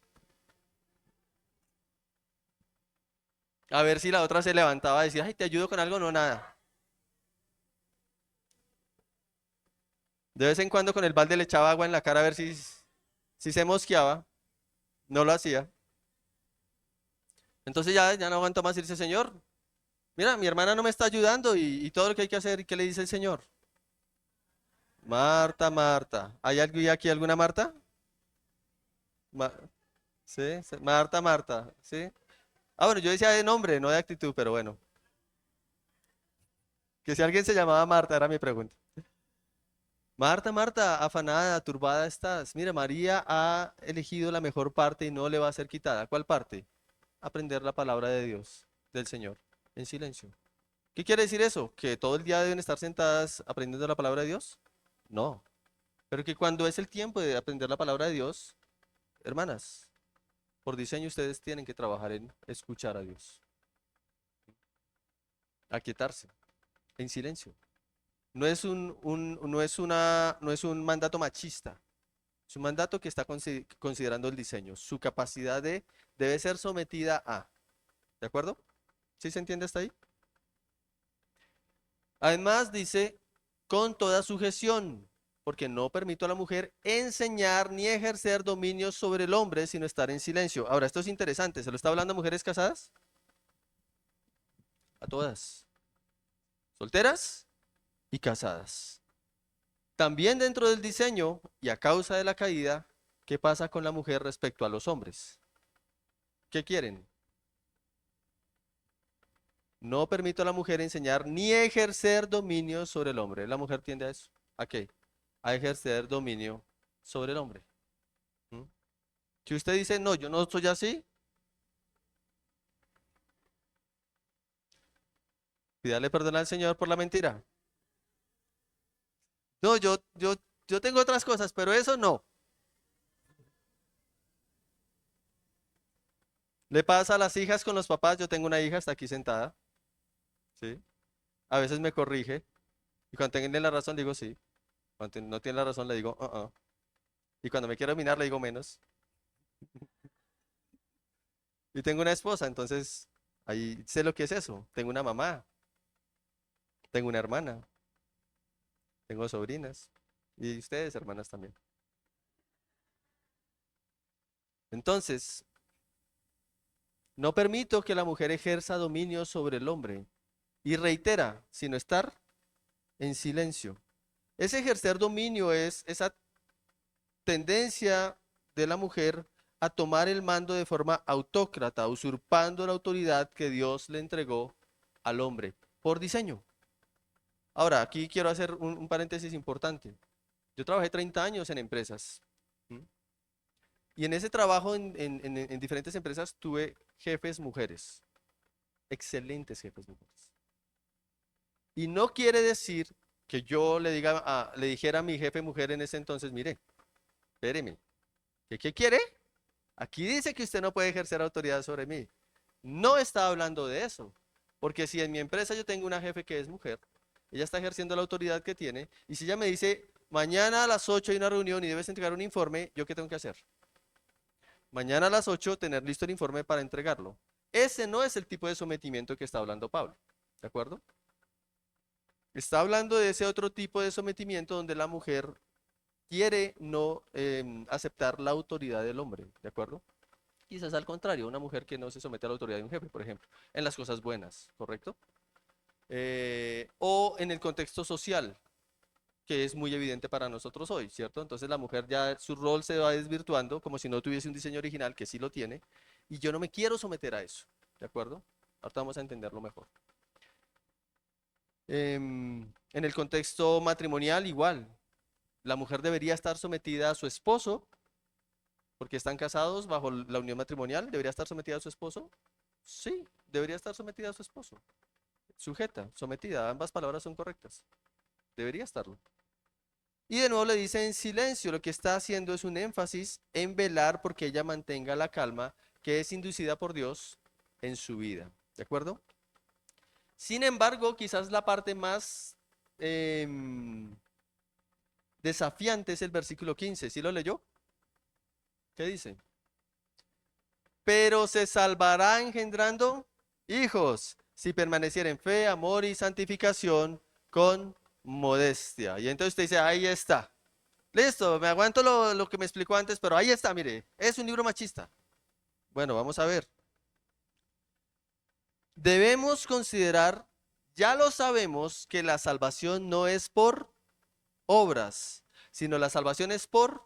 a ver si la otra se levantaba y decía, ay, ¿te ayudo con algo? No, nada. De vez en cuando con el balde le echaba agua en la cara a ver si se mosqueaba, no lo hacía. Entonces ya no aguanto más y dice, Señor, mira, mi hermana no me está ayudando y todo lo que hay que hacer, ¿y qué le dice el Señor? Marta, Marta. ¿Hay aquí alguna Marta? Ma- sí, sí, Marta, Marta, ¿sí? Ah, bueno, yo decía de nombre, no de actitud, pero bueno. Que si alguien se llamaba Marta, era mi pregunta. Marta, Marta, afanada, turbada estás. Mira, María ha elegido la mejor parte y no le va a ser quitada. ¿Cuál parte? Aprender la palabra de Dios, del Señor, en silencio. ¿Qué quiere decir eso? ¿Que todo el día deben estar sentadas aprendiendo la palabra de Dios? No. Pero que cuando es el tiempo de aprender la palabra de Dios, hermanas, por diseño ustedes tienen que trabajar en escuchar a Dios, aquietarse, en silencio. No es no es un mandato machista, es un mandato que está considerando el diseño. Su capacidad debe ser sometida a. ¿De acuerdo? ¿Sí se entiende hasta ahí? Además dice, con toda sujeción, porque no permito a la mujer enseñar ni ejercer dominio sobre el hombre, sino estar en silencio. Ahora, esto es interesante, ¿se lo está hablando a mujeres casadas? A todas, solteras y casadas. También dentro del diseño y a causa de la caída, ¿qué pasa con la mujer respecto a los hombres? ¿Qué quieren? No permito a la mujer enseñar ni ejercer dominio sobre el hombre. La mujer tiende a eso. ¿A qué? A ejercer dominio sobre el hombre. ¿Mm? Si usted dice, no, yo no soy así, pídale perdón al Señor por la mentira. No, yo tengo otras cosas, pero eso no. Le pasa a las hijas con los papás. Yo tengo una hija, está aquí sentada, ¿sí? A veces me corrige. Y cuando tiene la razón, digo sí. Cuando no tiene la razón, le digo, Y cuando me quiero dominar, le digo menos. Y tengo una esposa, entonces ahí sé lo que es eso. Tengo una mamá, tengo una hermana, tengo sobrinas. Y ustedes, hermanas, también. Entonces, no permito que la mujer ejerza dominio sobre el hombre. Y reitera, sino estar en silencio. Ese ejercer dominio es esa tendencia de la mujer a tomar el mando de forma autócrata, usurpando la autoridad que Dios le entregó al hombre por diseño. Ahora, aquí quiero hacer un paréntesis importante. Yo trabajé 30 años en empresas. ¿M? Y en ese trabajo en diferentes empresas tuve jefes mujeres, excelentes jefes mujeres. Y no quiere decir que yo le dijera a mi jefe mujer en ese entonces, mire, espéreme, ¿qué quiere? Aquí dice que usted no puede ejercer autoridad sobre mí. No está hablando de eso. Porque si en mi empresa yo tengo una jefe que es mujer, ella está ejerciendo la autoridad que tiene, y si ella me dice, mañana a las 8 hay una reunión y debes entregar un informe, ¿yo qué tengo que hacer? Mañana a las 8 tener listo el informe para entregarlo. Ese no es el tipo de sometimiento que está hablando Pablo. ¿De acuerdo? Está hablando de ese otro tipo de sometimiento donde la mujer quiere no aceptar la autoridad del hombre, ¿de acuerdo? Quizás al contrario, una mujer que no se somete a la autoridad de un jefe, por ejemplo, en las cosas buenas, ¿correcto? O en el contexto social, que es muy evidente para nosotros hoy, ¿cierto? Entonces la mujer ya su rol se va desvirtuando como si no tuviese un diseño original, que sí lo tiene, y yo no me quiero someter a eso, ¿de acuerdo? Ahorita vamos a entenderlo mejor. En el contexto matrimonial, igual, la mujer debería estar sometida a su esposo, porque están casados bajo la unión matrimonial, debería estar sometida a su esposo. Sí, debería estar sometida a su esposo. Sujeta, sometida, ambas palabras son correctas. Debería estarlo. Y de nuevo le dice en silencio, lo que está haciendo es un énfasis en velar porque ella mantenga la calma que es inducida por Dios en su vida. ¿De acuerdo? Sin embargo, quizás la parte más desafiante es el versículo 15. ¿Sí lo leyó? ¿Qué dice? Pero se salvará engendrando hijos si permaneciera en fe, amor y santificación con modestia. Y entonces usted dice, ahí está. Listo, me aguanto lo que me explicó antes, pero ahí está, mire, es un libro machista. Bueno, vamos a ver. Debemos considerar, ya lo sabemos, que la salvación no es por obras, sino la salvación es por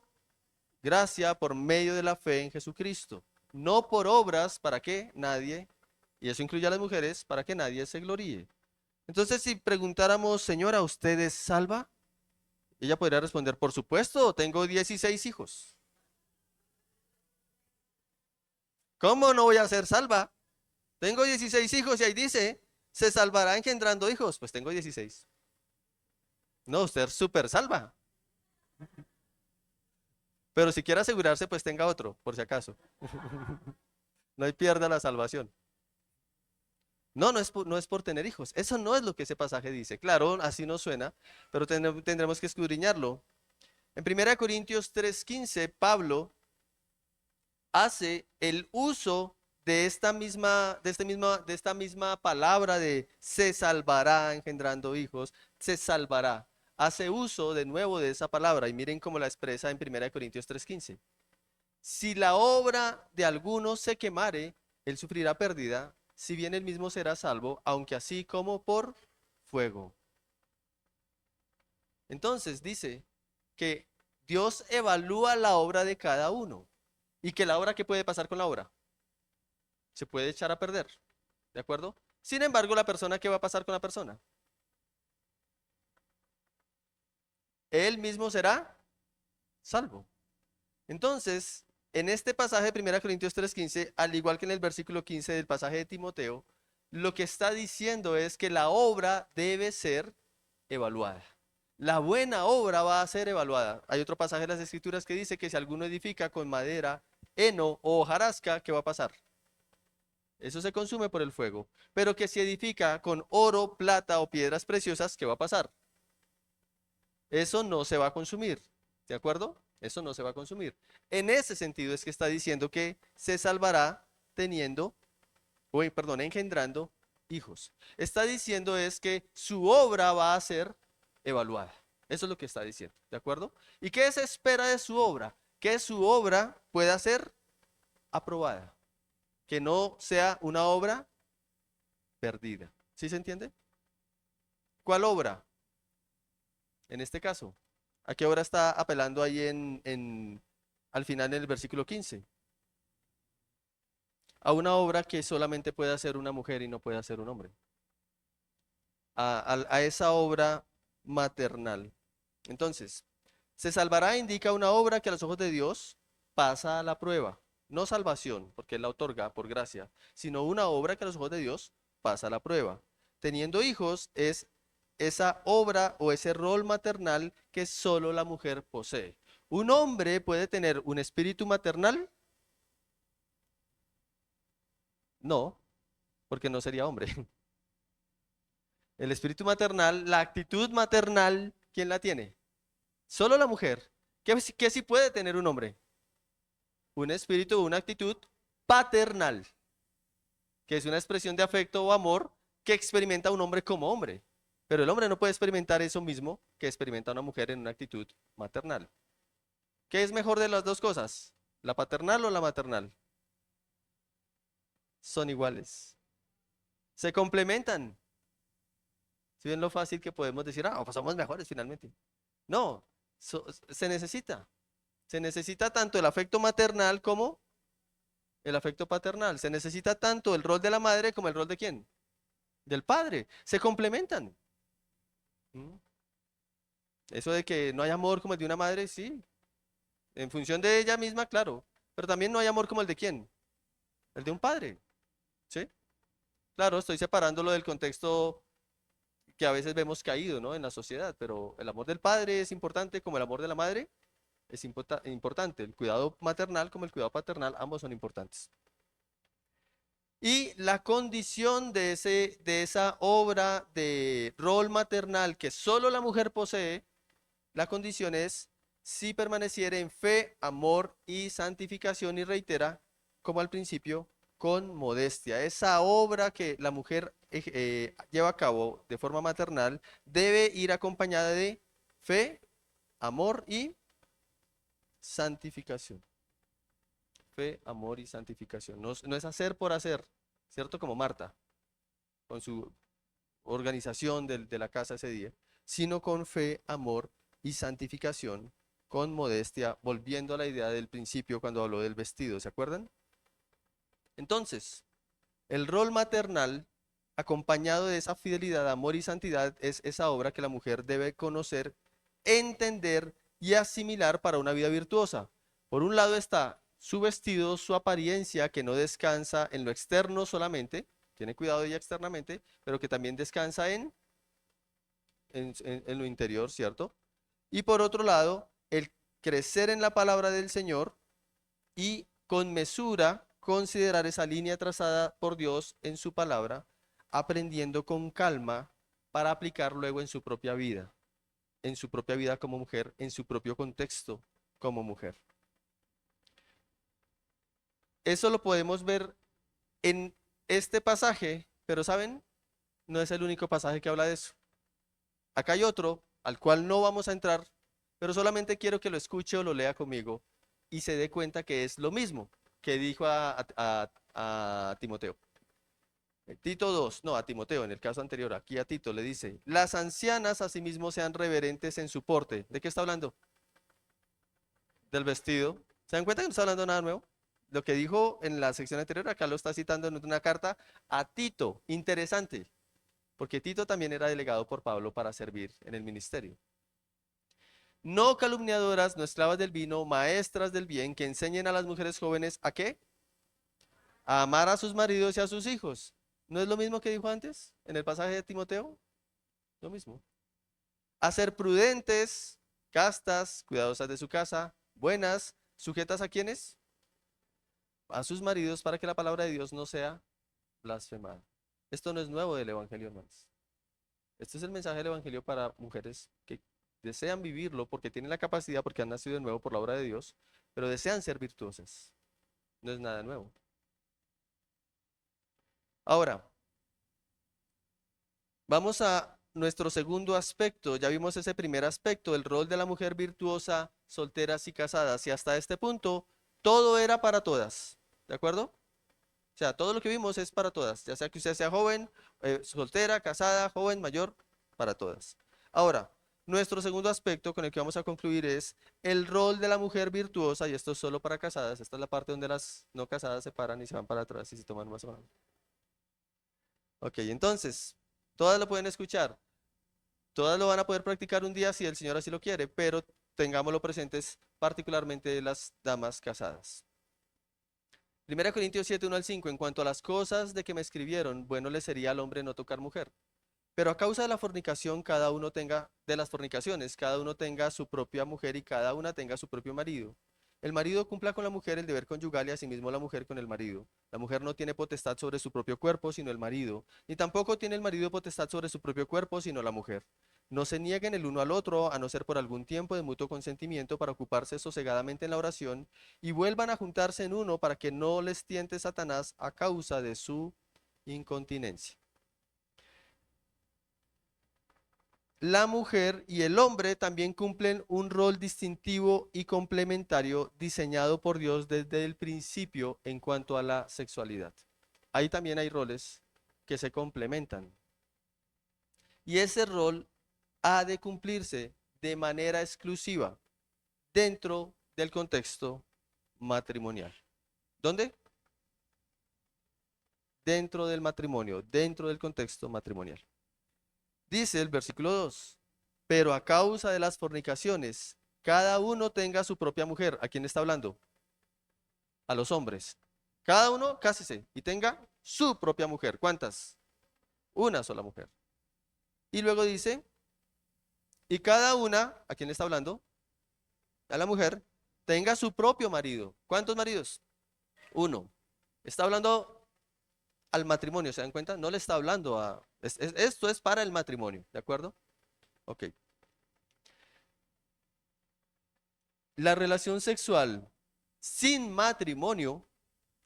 gracia, por medio de la fe en Jesucristo. No por obras para que nadie, y eso incluye a las mujeres, para que nadie se gloríe. Entonces, si preguntáramos, señora, ¿usted es salva? Ella podría responder, por supuesto, tengo 16 hijos. ¿Cómo no voy a ser salva? Tengo 16 hijos y ahí dice, se salvará engendrando hijos. Pues tengo 16. No, usted es súper salva. Pero si quiere asegurarse, pues tenga otro, por si acaso. No hay pierda la salvación. No, no es por tener hijos. Eso no es lo que ese pasaje dice. Claro, así no suena, pero tendremos que escudriñarlo. En 1 Corintios 3:15, Pablo hace el uso de esta misma palabra de se salvará engendrando hijos, se salvará. Hace uso de nuevo de esa palabra y miren cómo la expresa en 1 Corintios 3:15. Si la obra de alguno se quemare, él sufrirá pérdida, si bien él mismo será salvo, aunque así como por fuego. Entonces dice que Dios evalúa la obra de cada uno y que la obra, ¿qué puede pasar con la obra? Se puede echar a perder, ¿de acuerdo? Sin embargo, la persona, ¿qué va a pasar con la persona? Él mismo será salvo. Entonces, en este pasaje de 1 Corintios 3:15, al igual que en el versículo 15 del pasaje de Timoteo, lo que está diciendo es que la obra debe ser evaluada. La buena obra va a ser evaluada. Hay otro pasaje de las Escrituras que dice que si alguno edifica con madera, heno o hojarasca, ¿qué va a pasar? Eso se consume por el fuego. Pero que si edifica con oro, plata o piedras preciosas, ¿qué va a pasar? Eso no se va a consumir. ¿De acuerdo? Eso no se va a consumir. En ese sentido es que está diciendo que se salvará teniendo, perdón, engendrando hijos. Está diciendo es que su obra va a ser evaluada. Eso es lo que está diciendo. ¿De acuerdo? ¿Y qué se espera de su obra? Que su obra pueda ser aprobada. Que no sea una obra perdida. ¿Sí se entiende? ¿Cuál obra? En este caso, ¿a qué obra está apelando ahí al final en el versículo 15? A una obra que solamente puede hacer una mujer y no puede hacer un hombre. A esa obra maternal. Entonces, se salvará indica una obra que a los ojos de Dios pasa a la prueba. No salvación, porque Él la otorga por gracia, sino una obra que a los ojos de Dios pasa a la prueba. Teniendo hijos es esa obra o ese rol maternal que solo la mujer posee. ¿Un hombre puede tener un espíritu maternal? No, porque no sería hombre. El espíritu maternal, la actitud maternal, ¿quién la tiene? Solo la mujer. ¿Qué sí puede tener un hombre? Un espíritu o una actitud paternal, que es una expresión de afecto o amor que experimenta un hombre como hombre. Pero el hombre no puede experimentar eso mismo que experimenta una mujer en una actitud maternal. ¿Qué es mejor de las dos cosas? ¿La paternal o la maternal? Son iguales. Se complementan. Si ven lo fácil que podemos decir, pues somos mejores finalmente. No, se necesita. Se necesita tanto el afecto maternal como el afecto paternal. Se necesita tanto el rol de la madre como el rol de quién? Del padre. Se complementan. ¿Mm? Eso de que no hay amor como el de una madre, sí. En función de ella misma, claro. Pero también no hay amor como el de quién? El de un padre. ¿Sí? Claro, estoy separándolo del contexto que a veces vemos caído, ¿no? En la sociedad. Pero el amor del padre es importante como el amor de la madre es importante. El cuidado maternal como el cuidado paternal, ambos son importantes. Y la condición de esa obra de rol maternal que solo la mujer posee, la condición es si permaneciere en fe, amor y santificación, y reitera, como al principio, con modestia. Esa obra que la mujer lleva a cabo de forma maternal debe ir acompañada de fe, amor y santificación. Fe, amor y santificación. No, no es hacer por hacer, ¿cierto? Como Marta, con su organización de la casa ese día, sino con fe, amor y santificación, con modestia, volviendo a la idea del principio cuando habló del vestido, ¿se acuerdan? Entonces, el rol maternal, acompañado de esa fidelidad, amor y santidad, es esa obra que la mujer debe conocer, entender y asimilar para una vida virtuosa. Por un lado está su vestido, su apariencia, que no descansa en lo externo solamente, tiene cuidado de ella externamente, pero que también descansa en lo interior, ¿cierto? Y por otro lado, el crecer en la palabra del Señor y con mesura considerar esa línea trazada por Dios en su palabra, aprendiendo con calma para aplicar luego en su propia vida como mujer, en su propio contexto como mujer. Eso lo podemos ver en este pasaje, pero ¿saben? No es el único pasaje que habla de eso. Acá hay otro al cual no vamos a entrar, pero solamente quiero que lo escuche o lo lea conmigo y se dé cuenta que es lo mismo que dijo a Timoteo. Tito 2, no, a Timoteo, en el caso anterior, aquí a Tito le dice, las ancianas asimismo sean reverentes en su porte. ¿De qué está hablando? Del vestido. ¿Se dan cuenta que no está hablando nada nuevo? Lo que dijo en la sección anterior, acá lo está citando en una carta a Tito. Interesante, porque Tito también era delegado por Pablo para servir en el ministerio. No calumniadoras, no esclavas del vino, maestras del bien, que enseñen a las mujeres jóvenes a qué? A amar a sus maridos y a sus hijos. ¿No es lo mismo que dijo antes en el pasaje de Timoteo? Lo mismo. A ser prudentes, castas, cuidadosas de su casa, buenas, sujetas a quienes? A sus maridos, para que la palabra de Dios no sea blasfemada. Esto no es nuevo del Evangelio, hermanos. Este es el mensaje del Evangelio para mujeres que desean vivirlo porque tienen la capacidad, porque han nacido de nuevo por la obra de Dios, pero desean ser virtuosas. No es nada nuevo. Ahora, vamos a nuestro segundo aspecto. Ya vimos ese primer aspecto, el rol de la mujer virtuosa, solteras y casadas. Y hasta este punto, todo era para todas. ¿De acuerdo? O sea, todo lo que vimos es para todas. Ya sea que usted sea joven, soltera, casada, joven, mayor, para todas. Ahora, nuestro segundo aspecto con el que vamos a concluir es el rol de la mujer virtuosa, y esto es solo para casadas. Esta es la parte donde las no casadas se paran y se van para atrás y se toman más o menos. Ok, entonces, todas lo pueden escuchar. Todas lo van a poder practicar un día si el Señor así lo quiere, pero tengámoslo presentes particularmente las damas casadas. 1 Corintios 7, 1 al 5. En cuanto a las cosas de que me escribieron, bueno le sería al hombre no tocar mujer. Pero a causa de la fornicación, cada uno tenga, de las fornicaciones, cada uno tenga su propia mujer y cada una tenga su propio marido. El marido cumpla con la mujer el deber conyugal y asimismo la mujer con el marido. La mujer no tiene potestad sobre su propio cuerpo, sino el marido, ni tampoco tiene el marido potestad sobre su propio cuerpo, sino la mujer. No se nieguen el uno al otro, a no ser por algún tiempo de mutuo consentimiento para ocuparse sosegadamente en la oración, y vuelvan a juntarse en uno para que no les tiente Satanás a causa de su incontinencia. la mujer y el hombre también cumplen un rol distintivo y complementario diseñado por Dios desde el principio en cuanto a la sexualidad. Ahí también hay roles que se complementan. Y ese rol ha de cumplirse de manera exclusiva dentro del contexto matrimonial. ¿Dónde? Dentro del matrimonio, dentro del contexto matrimonial. Dice el versículo 2, pero a causa de las fornicaciones, cada uno tenga su propia mujer. ¿A quién está hablando? A los hombres. Cada uno cásese y tenga su propia mujer. ¿Cuántas? Una sola mujer. Y luego dice, y cada una, ¿a quién le está hablando? A la mujer, tenga su propio marido. ¿Cuántos maridos? Uno. Está hablando al matrimonio, ¿se dan cuenta? No le está hablando a... esto es para el matrimonio, ¿de acuerdo? Ok. La relación sexual sin matrimonio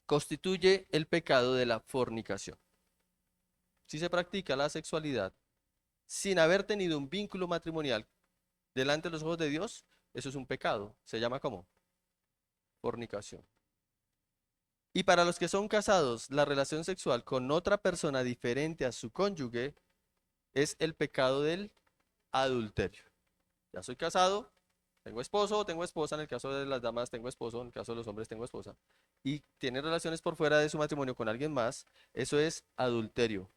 constituye el pecado de la fornicación. Si se practica la sexualidad sin haber tenido un vínculo matrimonial delante de los ojos de Dios, eso es un pecado. Se llama ¿cómo? Fornicación. Y para los que son casados, la relación sexual con otra persona diferente a su cónyuge es el pecado del adulterio. Ya soy casado, tengo esposo o tengo esposa, en el caso de las damas tengo esposo, en el caso de los hombres tengo esposa, y tiene relaciones por fuera de su matrimonio con alguien más, eso es adulterio.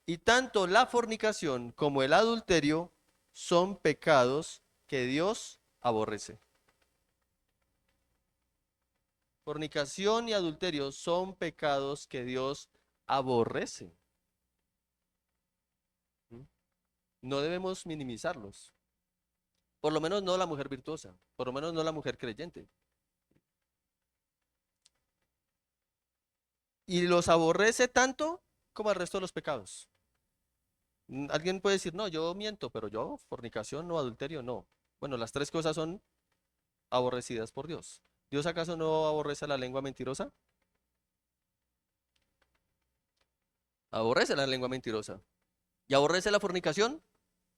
Y tanto la fornicación como el adulterio son pecados que Dios aborrece. Fornicación y adulterio son pecados que Dios aborrece. ¿Mm? No debemos minimizarlos. Por lo menos no la mujer virtuosa, por lo menos no la mujer creyente. Y los aborrece tanto como el resto de los pecados. Alguien puede decir, no, yo miento, pero yo, fornicación, no, adulterio, no. Bueno, las tres cosas son aborrecidas por Dios. ¿Dios acaso no aborrece la lengua mentirosa? Aborrece la lengua mentirosa. ¿Y aborrece la fornicación?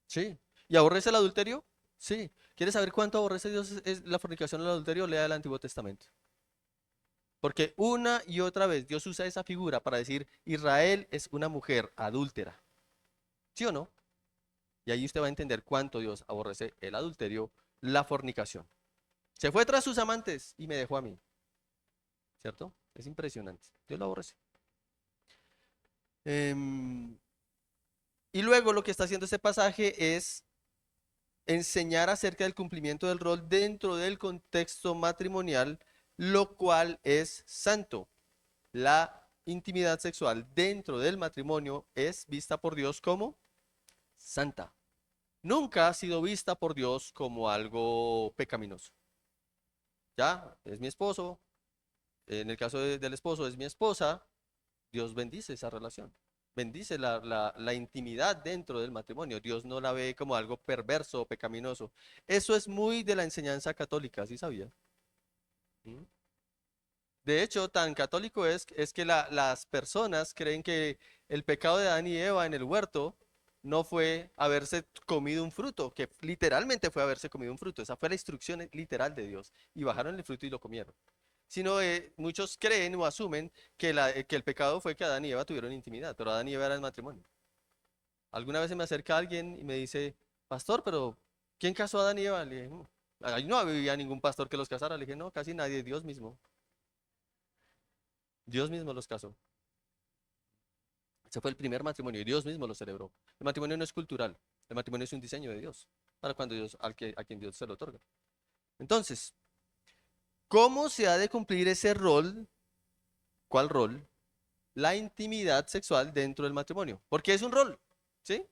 Sí. ¿Y aborrece el adulterio? Sí. ¿Quieres saber cuánto aborrece Dios la fornicación y el adulterio? Lea el Antiguo Testamento. Porque una y otra vez Dios usa esa figura para decir, Israel es una mujer adúltera. ¿Sí o no? Y ahí usted va a entender cuánto Dios aborrece el adulterio, la fornicación. Se fue tras sus amantes y me dejó a mí. ¿Cierto? Es impresionante. Dios lo aborrece. Em, y luego lo que está haciendo este pasaje es enseñar acerca del cumplimiento del rol dentro del contexto matrimonial, lo cual es santo. La intimidad sexual dentro del matrimonio es vista por Dios como santa. Nunca ha sido vista por Dios como algo pecaminoso. Ya, es mi esposo, en el caso del esposo es mi esposa, Dios bendice esa relación. Bendice la intimidad dentro del matrimonio. Dios no la ve como algo perverso o pecaminoso. Eso es muy de la enseñanza católica, ¿sí sabía? ¿Mm? De hecho, tan católico es que las personas creen que el pecado de Adán y Eva en el huerto no fue haberse comido un fruto, que literalmente fue haberse comido un fruto. Esa fue la instrucción literal de Dios. Y bajaron el fruto y lo comieron. Sino muchos creen o asumen que el pecado fue que Adán y Eva tuvieron intimidad, pero Adán y Eva eran matrimonio. Alguna vez se me acerca alguien y me dice, pastor, pero ¿quién casó a Adán y Eva? Le dije, ahí no había ningún pastor que los casara. Le dije, no, casi nadie, Dios mismo. Dios mismo los casó. Ese fue el primer matrimonio y Dios mismo lo celebró. El matrimonio no es cultural, el matrimonio es un diseño de Dios, para cuando Dios, a quien Dios se lo otorga. Entonces, ¿cómo se ha de cumplir ese rol? ¿Cuál rol? La intimidad sexual dentro del matrimonio. Porque es un rol, ¿sí?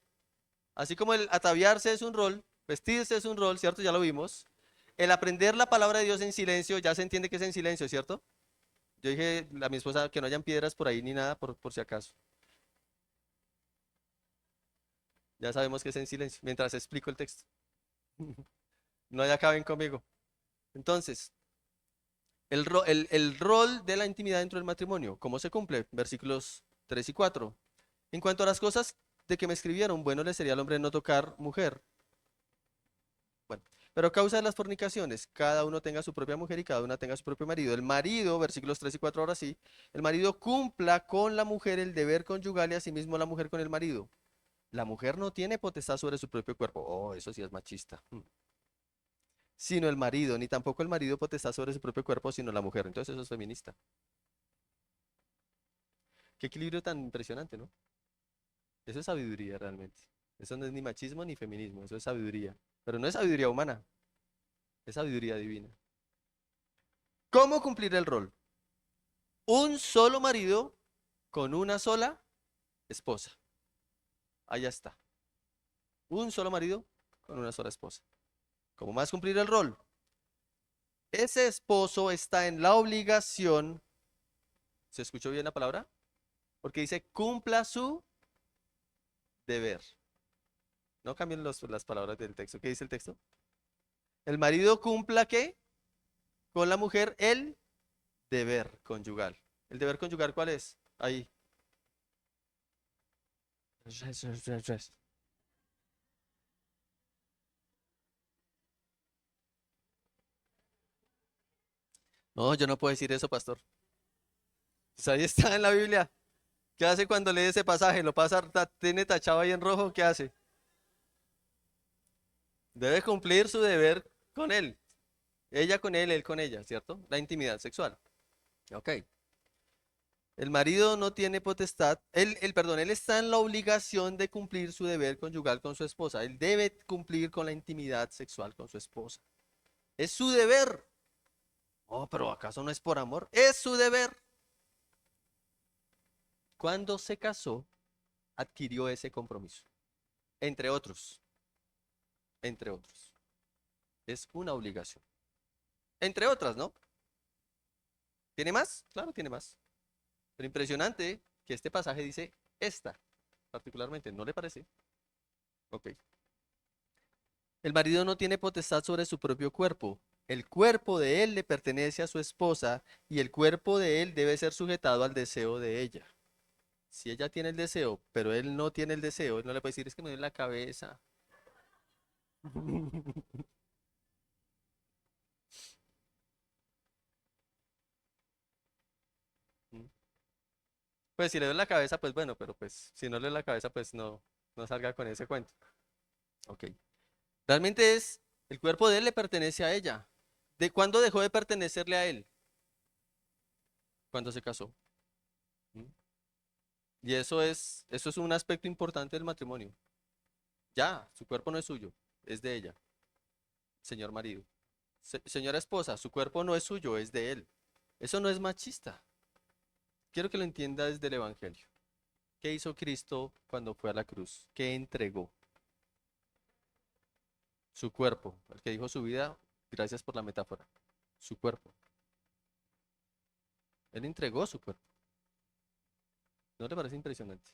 Así como el ataviarse es un rol, vestirse es un rol, ¿cierto? Ya lo vimos. El aprender la palabra de Dios en silencio, ya se entiende que es en silencio, ¿cierto? Yo dije a mi esposa que no hayan piedras por ahí ni nada, por si acaso. Ya sabemos que es en silencio, mientras explico el texto. No ya acaben conmigo. Entonces, el rol de la intimidad dentro del matrimonio, ¿cómo se cumple? Versículos 3 y 4. En cuanto a las cosas de que me escribieron, bueno le sería al hombre no tocar mujer, Bueno, pero a causa de las fornicaciones, cada uno tenga su propia mujer y cada una tenga su propio marido. El marido, versículos 3 y 4 ahora sí, el marido cumpla con la mujer el deber conyugal y asimismo la mujer con el marido. La mujer no tiene potestad sobre su propio cuerpo. Oh, eso sí es machista. Sino el marido, ni tampoco el marido potestad sobre su propio cuerpo, sino la mujer. Entonces eso es feminista. Qué equilibrio tan impresionante, ¿no? Eso es sabiduría realmente. Eso no es ni machismo ni feminismo, eso es sabiduría. Pero no es sabiduría humana, es sabiduría divina. ¿Cómo cumplir el rol? Un solo marido con una sola esposa. Allá está. Un solo marido con una sola esposa. ¿Cómo más cumplir el rol? Ese esposo está en la obligación, ¿se escuchó bien la palabra? Porque dice cumpla su deber. No cambien las palabras del texto. ¿Qué dice el texto? El marido cumpla ¿qué? Con la mujer el deber conyugal. ¿El deber conyugal cuál es? Ahí. No, yo no puedo decir eso, pastor. Pues ahí está en la Biblia. ¿Qué hace cuando lee ese pasaje? ¿Lo pasa, tiene tachado ahí en rojo? ¿Qué hace? Debe cumplir su deber con él. Ella con él con ella, ¿cierto? La intimidad sexual. Ok. El marido no tiene potestad, perdón, él está en la obligación de cumplir su deber conyugal con su esposa. Él debe cumplir con la intimidad sexual con su esposa. Es su deber. Oh, pero ¿acaso no es por amor? Es su deber. Cuando se casó, adquirió ese compromiso. Entre otros, entre otros. Es una obligación. Entre otras, ¿no? ¿Tiene más? Claro, tiene más. Pero impresionante que este pasaje dice esta, particularmente, ¿no le parece? Ok. El marido no tiene potestad sobre su propio cuerpo. El cuerpo de él le pertenece a su esposa y el cuerpo de él debe ser sujetado al deseo de ella. Si ella tiene el deseo, pero él no tiene el deseo, él no le puede decir es que me duele la cabeza. Pues si le duele la cabeza, pues bueno, pero pues si no le duele la cabeza, pues no, no salga con ese cuento. Ok. Realmente es, el cuerpo de él le pertenece a ella. ¿De cuándo dejó de pertenecerle a él? Cuando se casó. ¿Mm? Y eso es un aspecto importante del matrimonio. Ya, su cuerpo no es suyo, es de ella, señor marido. Señora esposa, su cuerpo no es suyo, es de él. Eso no es machista. Quiero que lo entienda desde el Evangelio. ¿Qué hizo Cristo cuando fue a la cruz? ¿Qué entregó? Su cuerpo. El que dijo su vida, gracias por la metáfora. Su cuerpo. Él entregó su cuerpo. ¿No le parece impresionante?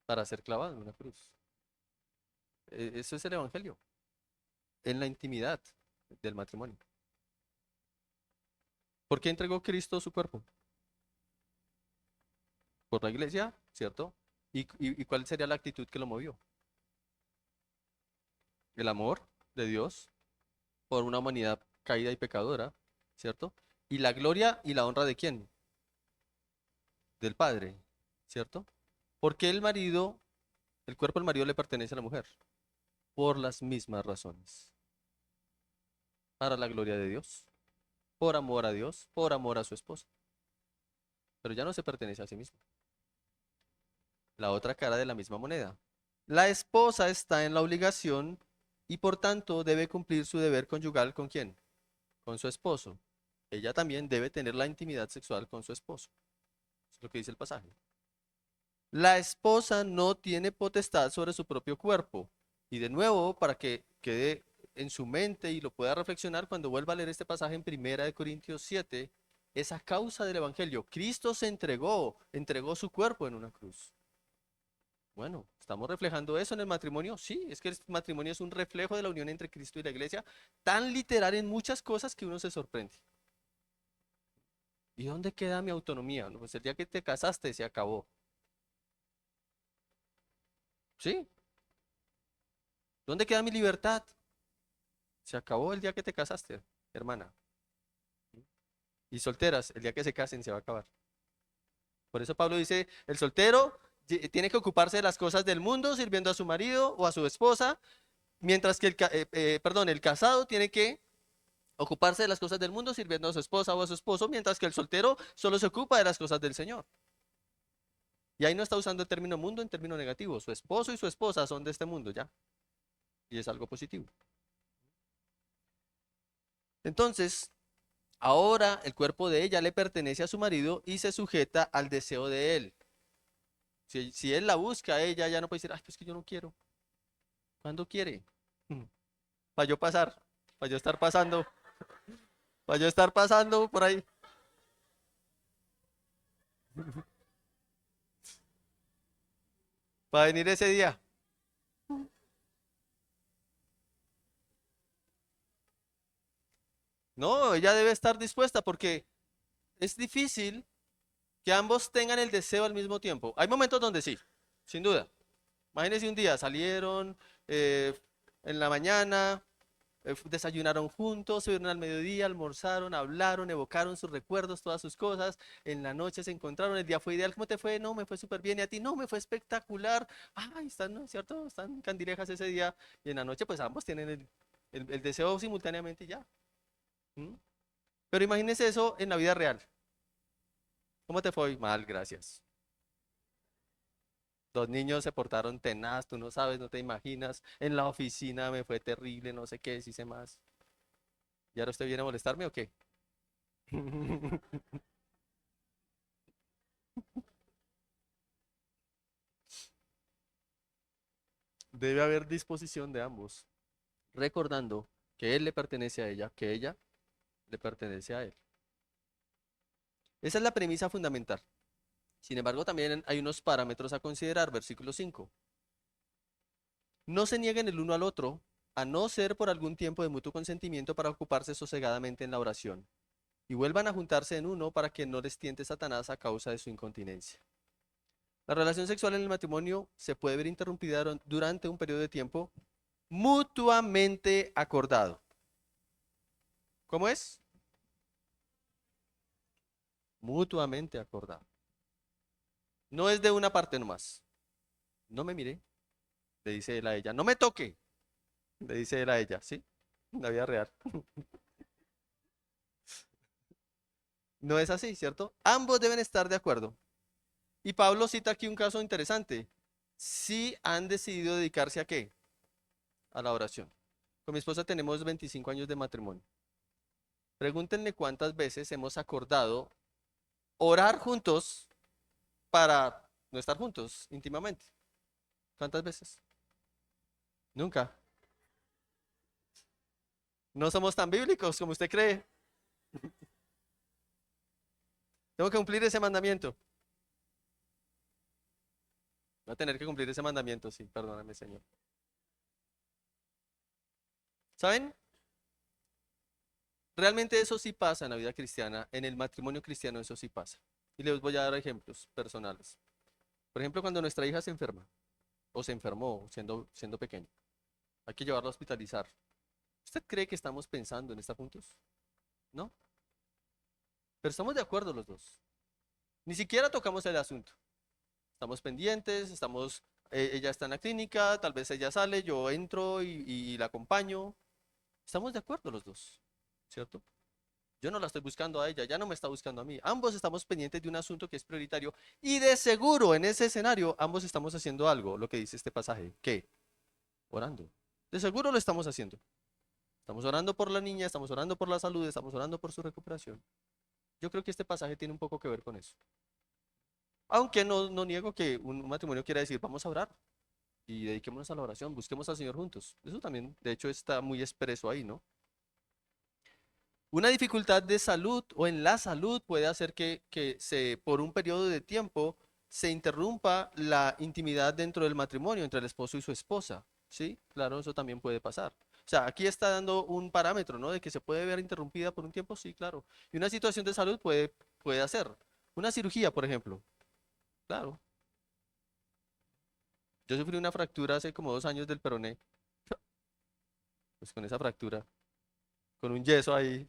Para ser clavado en una cruz. Eso es el Evangelio. En la intimidad del matrimonio. ¿Por qué entregó Cristo su cuerpo? Por la iglesia, ¿cierto? ¿Y cuál sería la actitud que lo movió? El amor de Dios por una humanidad caída y pecadora, ¿cierto? Y la gloria y la honra de quién? Del Padre, ¿cierto? Porque el cuerpo del marido le pertenece a la mujer, por las mismas razones. Para la gloria de Dios, por amor a Dios, por amor a su esposa. Pero ya no se pertenece a sí mismo. La otra cara de la misma moneda. La esposa está en la obligación y por tanto debe cumplir su deber conyugal ¿con quién? Con su esposo. Ella también debe tener la intimidad sexual con su esposo. Eso es lo que dice el pasaje. La esposa no tiene potestad sobre su propio cuerpo. Y de nuevo, para que quede en su mente y lo pueda reflexionar cuando vuelva a leer este pasaje en Primera de Corintios 7, es a causa del Evangelio. Cristo se entregó su cuerpo en una cruz. Bueno, ¿estamos reflejando eso en el matrimonio? Sí, es que el matrimonio es un reflejo de la unión entre Cristo y la iglesia, tan literal en muchas cosas que uno se sorprende. ¿Y dónde queda mi autonomía? No, pues el día que te casaste se acabó. ¿Sí? ¿Dónde queda mi libertad? Se acabó el día que te casaste, hermana. Y solteras, el día que se casen se va a acabar. Por eso Pablo dice, el soltero tiene que ocuparse de las cosas del mundo, sirviendo a su marido o a su esposa, mientras que perdón, el casado tiene que ocuparse de las cosas del mundo, sirviendo a su esposa o a su esposo, mientras que el soltero solo se ocupa de las cosas del Señor. Y ahí no está usando el término mundo en término negativo. Su esposo y su esposa son de este mundo ya. Y es algo positivo. Entonces, ahora el cuerpo de ella le pertenece a su marido y se sujeta al deseo de él. Si él la busca, ella ya no puede decir, ay, pues que yo no quiero. ¿Cuándo quiere? Para yo pasar, para yo estar pasando, para yo estar pasando por ahí. Para venir ese día. No, ella debe estar dispuesta porque es difícil que ambos tengan el deseo al mismo tiempo. Hay momentos donde sí, sin duda. Imagínense un día, salieron eh, en la mañana, desayunaron juntos, se vieron al mediodía, almorzaron, hablaron, evocaron sus recuerdos, todas sus cosas. En la noche se encontraron, el día fue ideal. ¿Cómo te fue? No, me fue súper bien. ¿Y a ti? No, me fue espectacular. Ay, están, ¿no es cierto? Están candilejas ese día. Y en la noche, pues ambos tienen el deseo simultáneamente y ya. ¿Mm? Pero imagínense eso en la vida real. ¿Cómo te fue hoy? Mal, gracias. Los niños se portaron tenaz, tú no sabes, no te imaginas. En la oficina me fue terrible, no sé qué, hice más. ¿Y ahora usted viene a molestarme o qué? Debe haber disposición de ambos, recordando que él le pertenece a ella, que ella le pertenece a él. Esa es la premisa fundamental. Sin embargo, también hay unos parámetros a considerar. Versículo 5. No se nieguen el uno al otro, a no ser por algún tiempo de mutuo consentimiento para ocuparse sosegadamente en la oración, y vuelvan a juntarse en uno para que no les tiente Satanás a causa de su incontinencia. La relación sexual en el matrimonio se puede ver interrumpida durante un periodo de tiempo mutuamente acordado. ¿Cómo es? Mutuamente acordado. No es de una parte nomás. No me mire, le dice él a ella. No me toque, le dice él a ella, ¿sí? En la vida real. No es así, ¿cierto? Ambos deben estar de acuerdo. Y Pablo cita aquí un caso interesante. Si han decidido dedicarse a qué? A la oración. Con mi esposa tenemos 25 años de matrimonio. Pregúntenle cuántas veces hemos acordado orar juntos para no estar juntos íntimamente. ¿Cuántas veces? Nunca. No somos tan bíblicos como usted cree. Tengo que cumplir ese mandamiento. Voy a tener que cumplir ese mandamiento, sí, perdóname, Señor. ¿Saben? Realmente eso sí pasa en la vida cristiana, en el matrimonio cristiano eso sí pasa. Y les voy a dar ejemplos personales. Por ejemplo, cuando nuestra hija se enferma o se enfermó siendo pequeña, hay que llevarla a hospitalizar. ¿Usted cree que estamos pensando en estar juntos? No, pero estamos de acuerdo los dos. Ni siquiera tocamos el asunto. Estamos pendientes, ella está en la clínica, tal vez ella sale, yo entro y la acompaño. Estamos de acuerdo los dos, ¿cierto? Yo no la estoy buscando a ella, ya no me está buscando a mí. Ambos estamos pendientes de un asunto que es prioritario y de seguro en ese escenario ambos estamos haciendo algo, lo que dice este pasaje. ¿Qué? Orando. De seguro lo estamos haciendo. Estamos orando por la niña, estamos orando por la salud, estamos orando por su recuperación. Yo creo que este pasaje tiene un poco que ver con eso. Aunque no niego que un matrimonio quiera decir, vamos a orar y dediquémonos a la oración, busquemos al Señor juntos. Eso también, de hecho, está muy expreso ahí, ¿no? Una dificultad de salud o en la salud puede hacer que por un periodo de tiempo se interrumpa la intimidad dentro del matrimonio entre el esposo y su esposa. ¿Sí? Claro, eso también puede pasar. O sea, aquí está dando un parámetro, ¿no? De que se puede ver interrumpida por un tiempo, sí, claro. Y una situación de salud puede hacer. Una cirugía, por ejemplo. Claro. Yo sufrí una fractura hace como 2 años del peroné. pues con esa fractura, con un yeso ahí.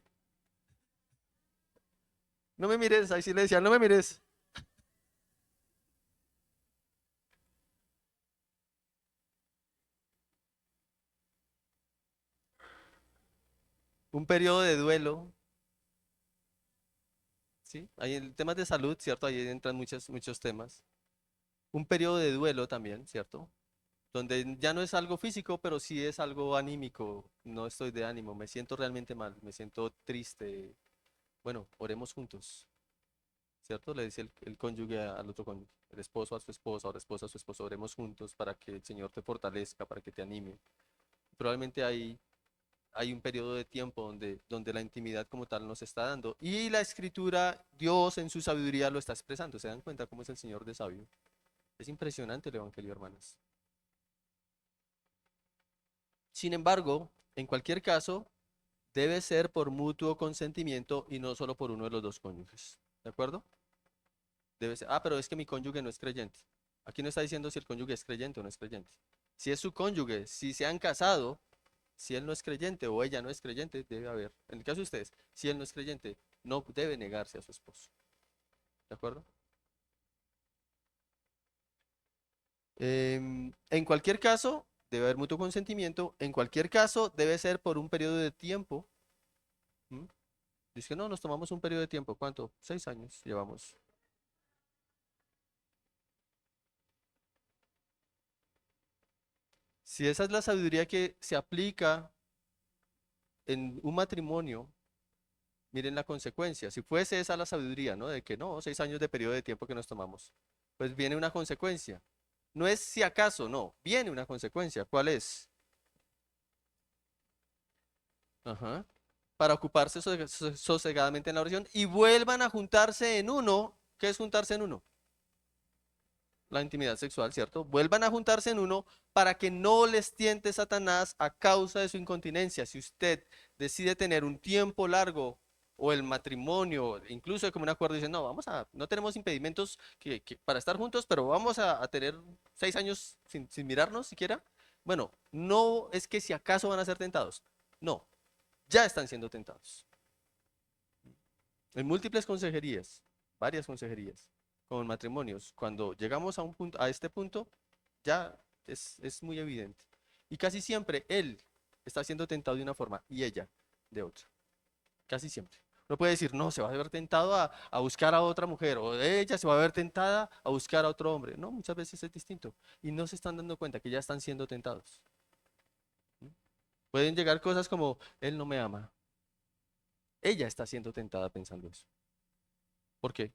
No me mires, ahí sí le decían, no me mires. Un periodo de duelo, ¿sí? Ahí en temas de salud, ¿cierto? Ahí entran muchos temas. Un periodo de duelo también, ¿cierto? Donde ya no es algo físico, pero sí es algo anímico. No estoy de ánimo, me siento realmente mal, me siento triste. Bueno, oremos juntos, ¿cierto? Le dice el cónyuge al otro cónyuge, el esposo a su esposa o la esposa a su esposo, oremos juntos para que el Señor te fortalezca, para que te anime. Probablemente hay un periodo de tiempo donde la intimidad como tal nos está dando. Y la escritura, Dios en su sabiduría lo está expresando. ¿Se dan cuenta cómo es el Señor de sabio? Es impresionante el Evangelio, hermanas. Sin embargo, en cualquier caso, debe ser por mutuo consentimiento y no solo por uno de los dos cónyuges. ¿De acuerdo? Debe ser, pero es que mi cónyuge no es creyente. Aquí no está diciendo si el cónyuge es creyente o no es creyente. Si es su cónyuge, si se han casado, si él no es creyente o ella no es creyente, debe haber. En el caso de ustedes, si él no es creyente, no debe negarse a su esposo. ¿De acuerdo? En cualquier caso, debe haber mutuo consentimiento. En cualquier caso, debe ser por un periodo de tiempo. ¿M? Dice que no, nos tomamos un periodo de tiempo. ¿Cuánto? 6 años llevamos. Si esa es la sabiduría que se aplica en un matrimonio, miren la consecuencia. Si fuese esa la sabiduría, ¿no? De que no, 6 años de periodo de tiempo que nos tomamos, pues viene una consecuencia. No es si acaso, no, viene una consecuencia. ¿Cuál es? Ajá. Para ocuparse sosegadamente en la oración y vuelvan a juntarse en uno. ¿Qué es juntarse en uno? La intimidad sexual, ¿cierto? Vuelvan a juntarse en uno para que no les tiente Satanás a causa de su incontinencia. Si usted decide tener un tiempo largo o el matrimonio, incluso como un acuerdo, dice, no, no tenemos impedimentos para estar juntos, pero vamos a tener 6 años sin mirarnos siquiera. Bueno, no es que si acaso van a ser tentados, no, ya están siendo tentados. En múltiples consejerías, varias consejerías, con matrimonios, cuando llegamos a este punto, ya es muy evidente. Y casi siempre él está siendo tentado de una forma y ella de otra. Casi siempre. No puede decir, no, se va a ver tentado a buscar a otra mujer, o ella se va a ver tentada a buscar a otro hombre. No, muchas veces es distinto. Y no se están dando cuenta que ya están siendo tentados. ¿Mm? Pueden llegar cosas como, él no me ama. Ella está siendo tentada pensando eso. ¿Por qué?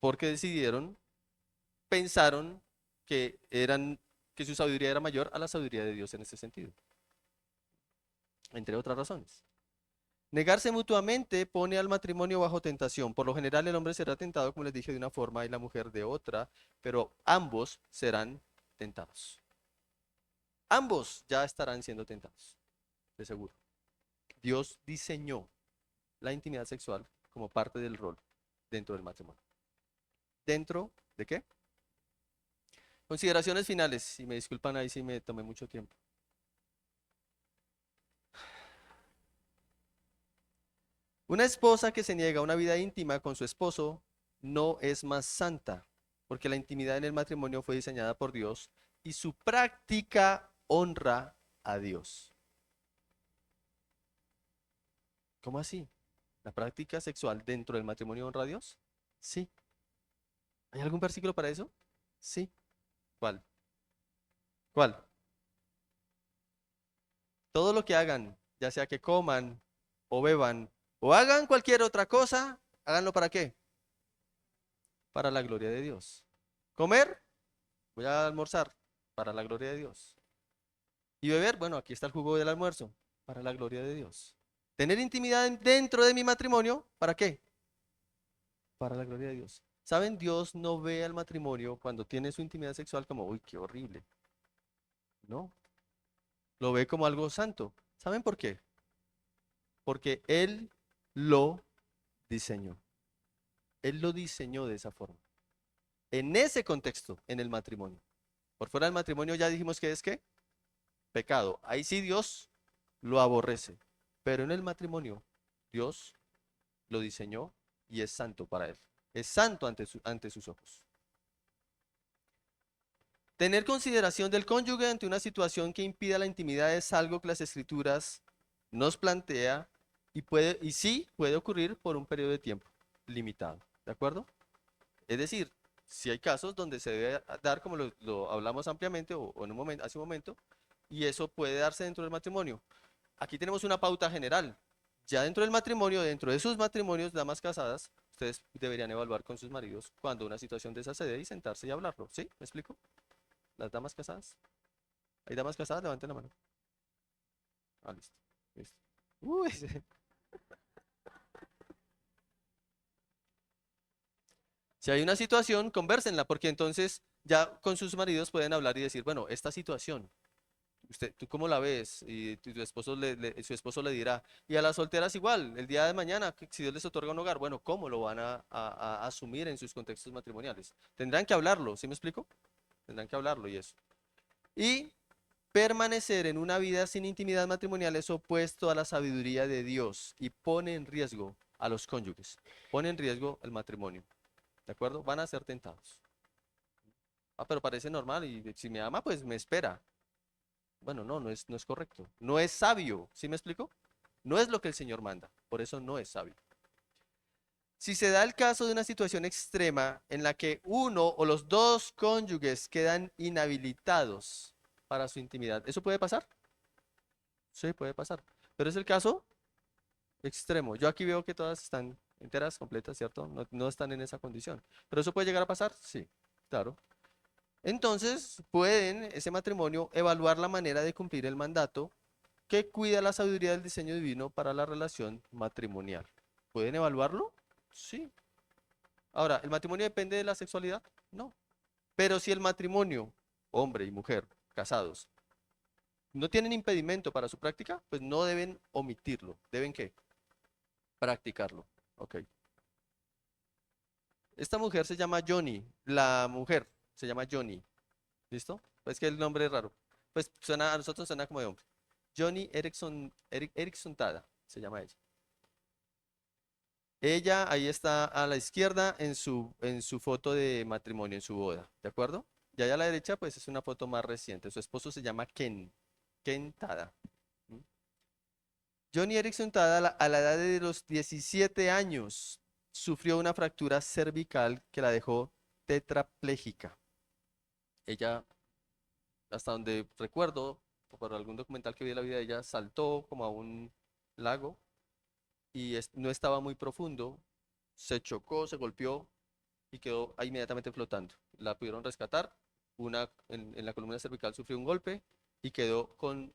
Porque pensaron que su sabiduría era mayor a la sabiduría de Dios en ese sentido, entre otras razones. Negarse mutuamente pone al matrimonio bajo tentación. Por lo general el hombre será tentado, como les dije, de una forma y la mujer de otra, pero ambos serán tentados. Ambos ya estarán siendo tentados, de seguro. Dios diseñó la intimidad sexual como parte del rol dentro del matrimonio. ¿Dentro de qué? Consideraciones finales, si me disculpan ahí si me tomé mucho tiempo. Una esposa que se niega a una vida íntima con su esposo no es más santa, porque la intimidad en el matrimonio fue diseñada por Dios y su práctica honra a Dios. ¿Cómo así? ¿La práctica sexual dentro del matrimonio honra a Dios? Sí. ¿Hay algún versículo para eso? Sí. ¿Cuál? ¿Cuál? Todo lo que hagan, ya sea que coman o beban o hagan cualquier otra cosa, háganlo ¿para qué? Para la gloria de Dios. ¿Comer? Voy a almorzar para la gloria de Dios. Y beber, bueno, aquí está el jugo del almuerzo, para la gloria de Dios. Tener intimidad dentro de mi matrimonio, ¿para qué? Para la gloria de Dios. ¿Saben? Dios no ve al matrimonio cuando tiene su intimidad sexual como, uy, qué horrible. No, lo ve como algo santo. ¿Saben por qué? Porque Él lo diseñó. Él lo diseñó de esa forma. En ese contexto, en el matrimonio. Por fuera del matrimonio ya dijimos que es qué? pecado. Ahí sí Dios lo aborrece. Pero en el matrimonio, Dios lo diseñó y es santo para él. Es santo ante sus ojos. Tener consideración del cónyuge ante una situación que impida la intimidad es algo que las escrituras nos plantea y sí puede ocurrir por un periodo de tiempo limitado. ¿De acuerdo? Es decir, si hay casos donde se debe dar, como lo hablamos ampliamente o en un momento, hace un momento, y eso puede darse dentro del matrimonio. Aquí tenemos una pauta general. Ya dentro del matrimonio, dentro de sus matrimonios, damas casadas, ustedes deberían evaluar con sus maridos cuando una situación de esa se dé y sentarse y hablarlo. ¿Sí? ¿Me explico? Las damas casadas. ¿Hay damas casadas? Levanten la mano. Ah, listo. Listo. Uy, si hay una situación, convérsenla, porque entonces ya con sus maridos pueden hablar y decir, bueno, esta situación, ¿tú cómo la ves? Y tu esposo su esposo le dirá. Y a las solteras igual, el día de mañana, si Dios les otorga un hogar, bueno, ¿cómo lo van a asumir en sus contextos matrimoniales? Tendrán que hablarlo, ¿sí me explico? Tendrán que hablarlo y eso. Y permanecer en una vida sin intimidad matrimonial es opuesto a la sabiduría de Dios y pone en riesgo a los cónyuges, pone en riesgo el matrimonio, ¿de acuerdo? Van a ser tentados. Ah, pero parece normal y si me ama, pues me espera. Bueno, no es correcto. No es sabio, ¿sí me explico? No es lo que el Señor manda, por eso no es sabio. Si se da el caso de una situación extrema en la que uno o los dos cónyuges quedan inhabilitados para su intimidad, ¿eso puede pasar? Sí, puede pasar. Pero es el caso extremo. Yo aquí veo que todas están enteras, completas, ¿cierto? No están en esa condición. ¿Pero eso puede llegar a pasar? Sí, claro. Entonces, pueden, ese matrimonio, evaluar la manera de cumplir el mandato que cuida la sabiduría del diseño divino para la relación matrimonial. ¿Pueden evaluarlo? Sí. Ahora, ¿el matrimonio depende de la sexualidad? No. Pero si el matrimonio, hombre y mujer, casados, no tienen impedimento para su práctica, pues no deben omitirlo. ¿Deben qué? Practicarlo. Ok. Esta mujer se llama Johnny. La mujer se llama Johnny. ¿Listo? Pues que el nombre es raro. Pues suena, a nosotros suena como de hombre. Johnny Erickson Tada, se llama ella. Ella ahí está a la izquierda en su foto de matrimonio, en su boda, ¿de acuerdo? Y allá a la derecha, pues es una foto más reciente. Su esposo se llama Ken Tada. ¿Mm? Johnny Erickson Tada, a la edad de los 17 años, sufrió una fractura cervical que la dejó tetrapléjica. Ella, hasta donde recuerdo, por algún documental que vi de la vida de ella, saltó como a un lago y no estaba muy profundo, se chocó, se golpeó y quedó ahí inmediatamente flotando. La pudieron rescatar, en la columna cervical sufrió un golpe y quedó con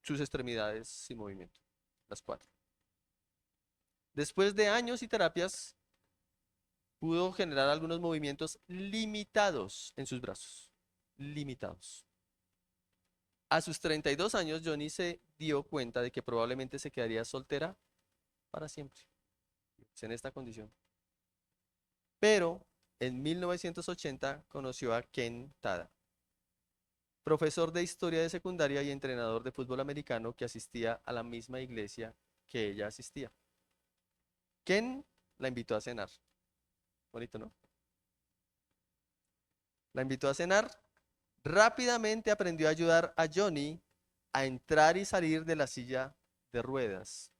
sus extremidades sin movimiento, las cuatro. Después de años y terapias, pudo generar algunos movimientos limitados en sus brazos, limitados. A sus 32 años, Johnny se dio cuenta de que probablemente se quedaría soltera para siempre, pues, en esta condición. Pero en 1980 conoció a Ken Tada, profesor de historia de secundaria y entrenador de fútbol americano que asistía a la misma iglesia que ella asistía. Ken la invitó a cenar. Bonito, ¿no? La invitó a cenar. Rápidamente aprendió a ayudar a Johnny a entrar y salir de la silla de ruedas.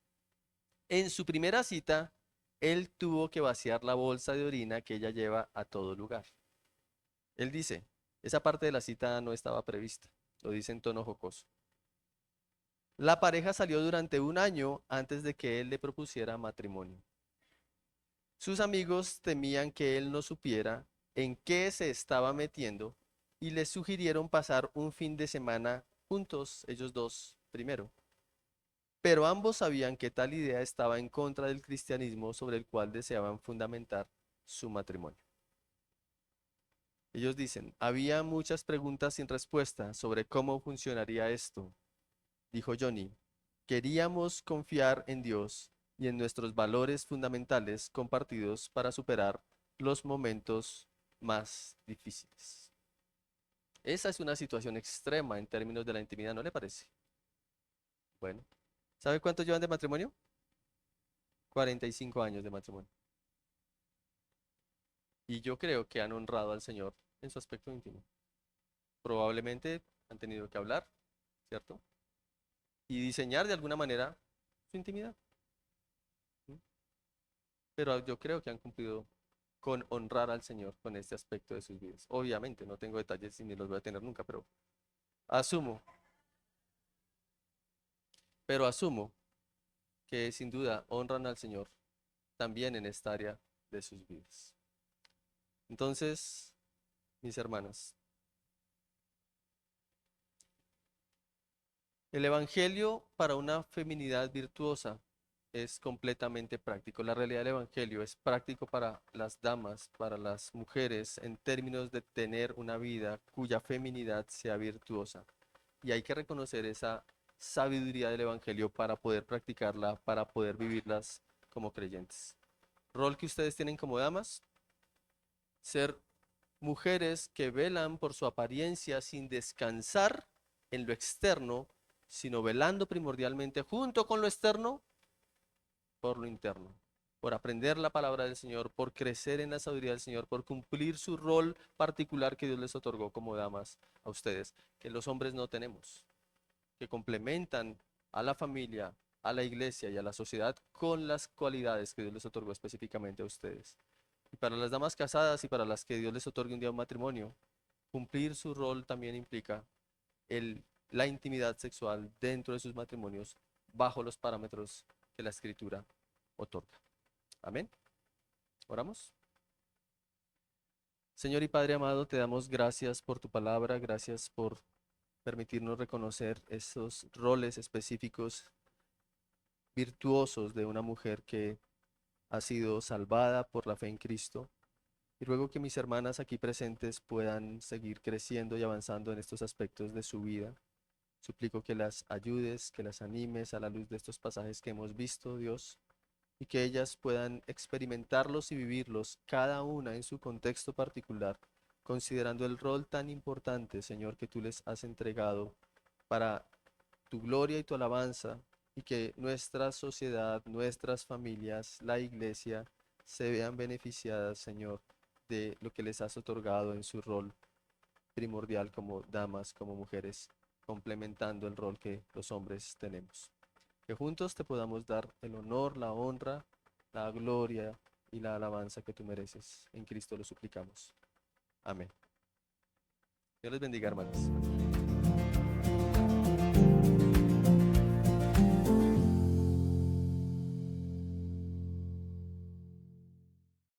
En su primera cita, él tuvo que vaciar la bolsa de orina que ella lleva a todo lugar. Él dice, esa parte de la cita no estaba prevista, lo dice en tono jocoso. La pareja salió durante un año antes de que él le propusiera matrimonio. Sus amigos temían que él no supiera en qué se estaba metiendo y le sugirieron pasar un fin de semana juntos, ellos dos primero. Pero ambos sabían que tal idea estaba en contra del cristianismo sobre el cual deseaban fundamentar su matrimonio. Ellos dicen, había muchas preguntas sin respuesta sobre cómo funcionaría esto, dijo Johnny. Queríamos confiar en Dios y en nuestros valores fundamentales compartidos para superar los momentos más difíciles. Esa es una situación extrema en términos de la intimidad, ¿no le parece? Bueno, ¿sabe cuánto llevan de matrimonio? 45 años de matrimonio. Y yo creo que han honrado al Señor en su aspecto íntimo. Probablemente han tenido que hablar, ¿cierto? Y diseñar de alguna manera su intimidad. ¿Sí? Pero yo creo que han cumplido con honrar al Señor con este aspecto de sus vidas. Obviamente, no tengo detalles y ni los voy a tener nunca, asumo, pero asumo que sin duda honran al Señor también en esta área de sus vidas. Entonces, mis hermanas, el Evangelio para una feminidad virtuosa es completamente práctico. La realidad del Evangelio es práctico para las damas, para las mujeres, en términos de tener una vida cuya feminidad sea virtuosa. Y hay que reconocer esa sabiduría del Evangelio para poder practicarla, para poder vivirlas como creyentes. Rol que ustedes tienen como damas, ser mujeres que velan por su apariencia sin descansar en lo externo, sino velando primordialmente junto con lo externo por lo interno, por aprender la palabra del Señor, por crecer en la sabiduría del Señor, por cumplir su rol particular que Dios les otorgó como damas a ustedes, que los hombres no tenemos, que complementan a la familia, a la iglesia y a la sociedad con las cualidades que Dios les otorgó específicamente a ustedes. Y para las damas casadas y para las que Dios les otorgue un día un matrimonio, cumplir su rol también implica la intimidad sexual dentro de sus matrimonios bajo los parámetros que la Escritura otorga. Amén. Oramos. Señor y Padre amado, te damos gracias por tu palabra, gracias por permitirnos reconocer esos roles específicos virtuosos de una mujer que ha sido salvada por la fe en Cristo. Y ruego que mis hermanas aquí presentes puedan seguir creciendo y avanzando en estos aspectos de su vida. Suplico que las ayudes, que las animes a la luz de estos pasajes que hemos visto, Dios, y que ellas puedan experimentarlos y vivirlos cada una en su contexto particular, considerando el rol tan importante, Señor, que tú les has entregado para tu gloria y tu alabanza, y que nuestra sociedad, nuestras familias, la iglesia, se vean beneficiadas, Señor, de lo que les has otorgado en su rol primordial como damas, como mujeres, complementando el rol que los hombres tenemos. Que juntos te podamos dar el honor, la honra, la gloria y la alabanza que tú mereces. En Cristo lo suplicamos. Amén. Dios les bendiga, hermanos.